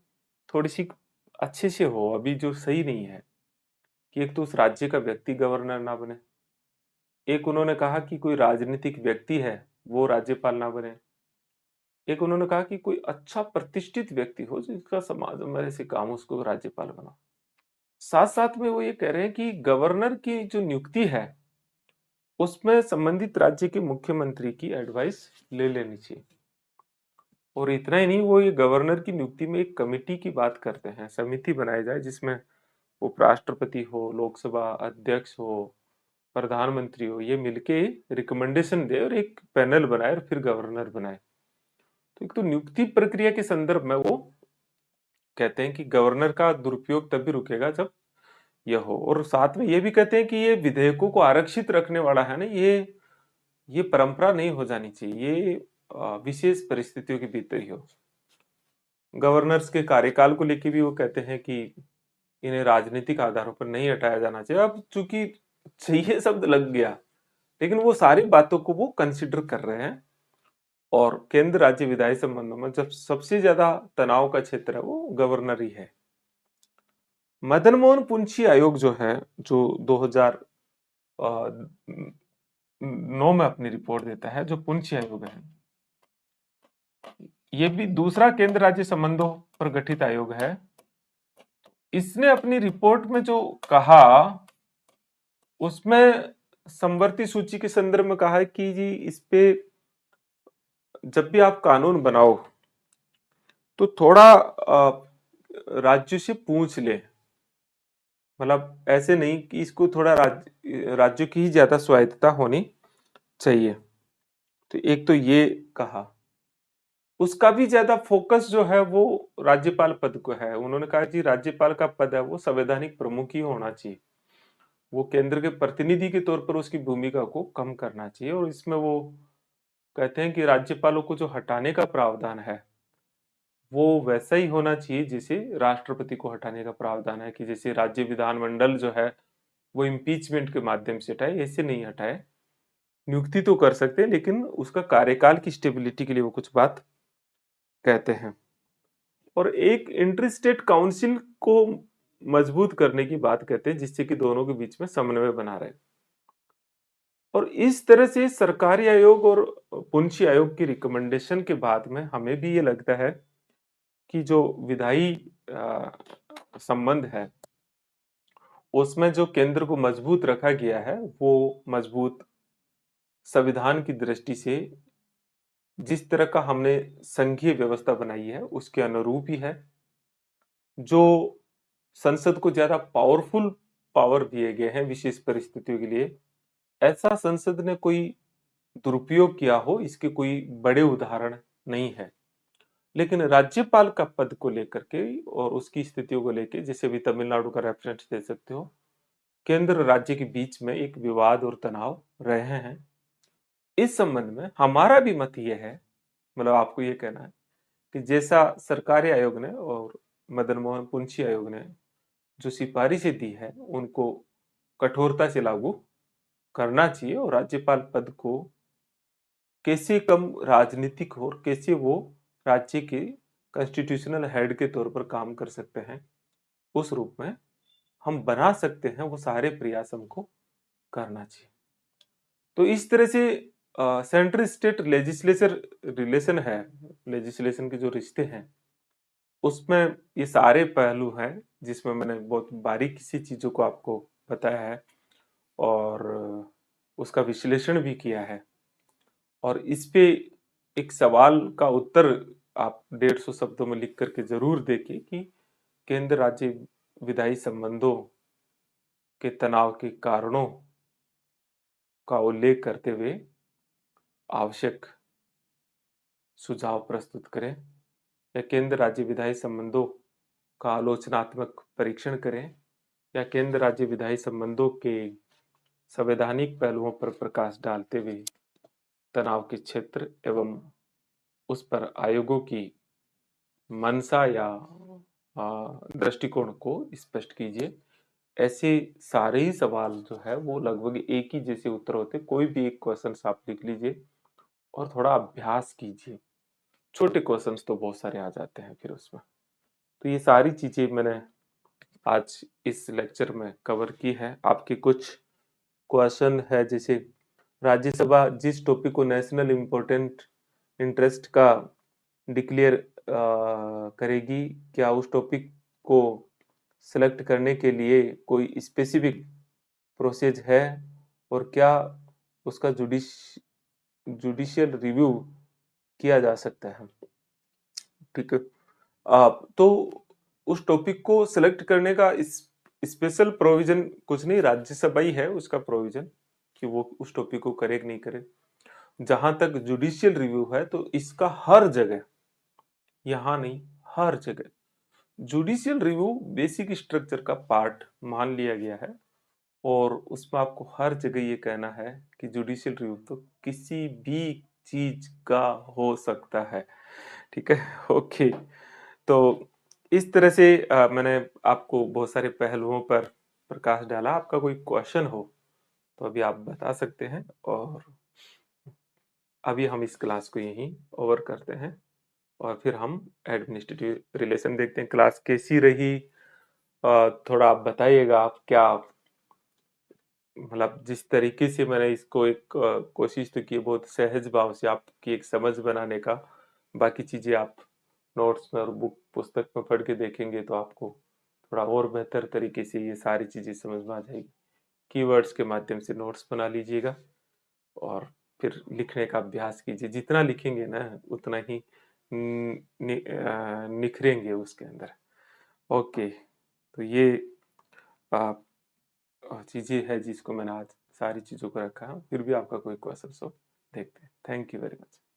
थोड़ी सी अच्छे से हो, अभी जो सही नहीं है कि एक तो उस राज्य का व्यक्ति गवर्नर ना बने, एक उन्होंने कहा कि कोई राजनीतिक व्यक्ति है वो राज्यपाल ना बने, एक उन्होंने कहा कि कोई अच्छा प्रतिष्ठित व्यक्ति हो जिसका समाज में ऐसे काम, उसको राज्यपाल बना। साथ साथ में वो ये कह रहे हैं कि गवर्नर की जो नियुक्ति है उसमें संबंधित राज्य के मुख्यमंत्री की एडवाइस ले लेनी चाहिए। और इतना ही नहीं, वो ये गवर्नर की नियुक्ति में एक कमेटी की बात करते हैं, समिति बनाई जाए जिसमें उपराष्ट्रपति हो, लोकसभा अध्यक्ष हो, प्रधानमंत्री हो, ये मिलके रिकमेंडेशन दे और एक पैनल बनाए और फिर गवर्नर बनाए। तो एक तो नियुक्ति प्रक्रिया के संदर्भ में वो कहते हैं कि गवर्नर का दुरुपयोग तभी रुकेगा जब यह हो, और साथ में ये भी कहते हैं कि ये विधेयकों को आरक्षित रखने वाला है ना, ये परंपरा नहीं हो जानी चाहिए, ये विशेष परिस्थितियों के भीतर ही हो। गवर्नर्स के कार्यकाल को लेकर भी वो कहते हैं कि इन्हें राजनीतिक आधारों पर नहीं हटाया जाना चाहिए। अब चूंकि चाहिए शब्द लग गया, लेकिन वो सारी बातों को वो कंसिडर कर रहे हैं। और केंद्र राज्य विधायी संबंधों में जब सबसे ज्यादा तनाव का क्षेत्र है वो गवर्नर ही है। मदन मोहन पुंछी आयोग जो है, जो 2009 में अपनी रिपोर्ट देता है, जो पुंछी आयोग है, ये भी दूसरा केंद्र राज्य संबंधों पर गठित आयोग है। इसने अपनी रिपोर्ट में जो कहा उसमें समवर्ती सूची के संदर्भ में कहा है कि जी इस पे जब भी आप कानून बनाओ तो थोड़ा राज्य से पूछ ले, मतलब ऐसे नहीं कि इसको थोड़ा राज्यों की ही ज्यादा स्वायत्तता होनी चाहिए। तो एक तो ये कहा, उसका भी ज्यादा फोकस जो है वो राज्यपाल पद को है। उन्होंने कहा जी राज्यपाल का पद है वो संवैधानिक प्रमुख ही होना चाहिए, वो केंद्र के प्रतिनिधि के तौर पर उसकी भूमिका को कम करना चाहिए। और इसमें वो कहते हैं कि राज्यपालों को जो हटाने का प्रावधान है वो वैसा ही होना चाहिए जैसे राष्ट्रपति को हटाने का प्रावधान है, कि जैसे राज्य विधानमंडल जो है वो इम्पीचमेंट के माध्यम से हटाए, ऐसे नहीं हटाए। नियुक्ति तो कर सकते हैं लेकिन उसका कार्यकाल की स्टेबिलिटी के लिए वो कुछ बात कहते हैं। और एक इंटर स्टेट काउंसिल को मजबूत करने की बात कहते हैं जिससे कि दोनों के बीच में समन्वय बना रहे। और इस तरह से सरकारी आयोग और पुंछी आयोग की रिकमेंडेशन के बाद में हमें भी ये लगता है कि जो विधायी संबंध है उसमें जो केंद्र को मजबूत रखा गया है वो मजबूत संविधान की दृष्टि से जिस तरह का हमने संघीय व्यवस्था बनाई है उसके अनुरूप ही है। जो संसद को ज्यादा पावरफुल पावर दिए गए हैं विशेष परिस्थितियों के लिए, ऐसा संसद ने कोई दुरुपयोग किया हो इसके कोई बड़े उदाहरण नहीं है। लेकिन राज्यपाल का पद को लेकर के और उसकी स्थितियों को लेकर, जैसे भी तमिलनाडु का रेफरेंस दे सकते हो, केंद्र राज्य के बीच में एक विवाद और तनाव रहे हैं। इस संबंध में हमारा भी मत ये है, मतलब आपको ये कहना है कि जैसा सरकारी आयोग ने और मदन मोहन पुंछी आयोग ने जो सिफारिशें दी है उनको कठोरता से लागू करना चाहिए। और राज्यपाल पद को कैसे कम राजनीतिक हो और कैसे वो राज्य के कॉन्स्टिट्यूशनल हेड के तौर पर काम कर सकते हैं उस रूप में हम बना सकते हैं, वो सारे प्रयास हमको करना चाहिए। तो इस तरह से सेंट्रल स्टेट लेजिस्लेचर रिलेशन है, लेजिस्लेशन के जो रिश्ते हैं उसमें ये सारे पहलू हैं जिसमें मैंने बहुत बारीकी सी चीजों को आपको बताया है और उसका विश्लेषण भी किया है। और इस पे एक सवाल का उत्तर आप 150 शब्दों में लिख करके जरूर दें कि केंद्र राज्य विधायी संबंधों के तनाव के कारणों का उल्लेख करते हुए आवश्यक सुझाव प्रस्तुत करें, या केंद्र राज्य विधायी संबंधों का आलोचनात्मक परीक्षण करें, या केंद्र राज्य विधायी संबंधों के संवैधानिक पहलुओं पर प्रकाश डालते हुए तनाव के क्षेत्र एवं उस पर आयोगों की मंशा या दृष्टिकोण को स्पष्ट कीजिए। ऐसे सारे ही सवाल जो है वो लगभग एक ही जैसे उत्तर होते, कोई भी एक क्वेश्चन आप लिख लीजिए और थोड़ा अभ्यास कीजिए। छोटे क्वेश्चंस तो बहुत सारे आ जाते हैं फिर उसमें। तो ये सारी चीजें मैंने आज इस लेक्चर में कवर की है। आपके कुछ क्वेश्चन है, जैसे राज्यसभा जिस टॉपिक को नेशनल इम्पोर्टेंट इंटरेस्ट का डिक्लेयर करेगी, क्या उस टॉपिक को सेलेक्ट करने के लिए कोई स्पेसिफिक प्रोसेस है और क्या उसका जुडिशियल रिव्यू किया जा सकता है। ठीक है, तो उस टॉपिक को सिलेक्ट करने का स्पेशल प्रोविजन कुछ नहीं, राज्यसभा ही है उसका प्रोविजन कि वो उस टॉपिक को करे कि नहीं करे। जहां तक जुडिशियल रिव्यू है तो इसका हर जगह, यहाँ नहीं हर जगह जुडिशियल रिव्यू बेसिक स्ट्रक्चर का पार्ट मान लिया गया है। और उसमें आपको हर जगह ये कहना है कि जुडिशियल रिव्यू तो किसी भी चीज का हो सकता है। ठीक है, ओके। तो इस तरह से मैंने आपको बहुत सारे पहलुओं पर प्रकाश डाला। आपका कोई क्वेश्चन हो तो अभी आप बता सकते हैं, और अभी हम इस क्लास को यहीं ओवर करते हैं और फिर हम एडमिनिस्ट्रेटिव रिलेशन देखते हैं। क्लास कैसी रही थोड़ा आप बताइएगा। आप क्या, मतलब जिस तरीके से मैंने इसको एक कोशिश तो की बहुत सहज भाव से आपकी एक समझ बनाने का, बाकी चीज़ें आप नोट्स में और बुक पुस्तक में पढ़ के देखेंगे तो आपको थोड़ा और बेहतर तरीके से ये सारी चीज़ें समझ में आ जाएगी। कीवर्ड्स के माध्यम से नोट्स बना लीजिएगा और फिर लिखने का अभ्यास कीजिए। जितना लिखेंगे ना उतना ही निखरेंगे उसके अंदर। ओके, तो ये चीज़ें है जिसको मैंने आज सारी चीज़ों को रखा है। फिर भी आपका कोई क्वेश्चन हो देखते हैं। Thank you very much.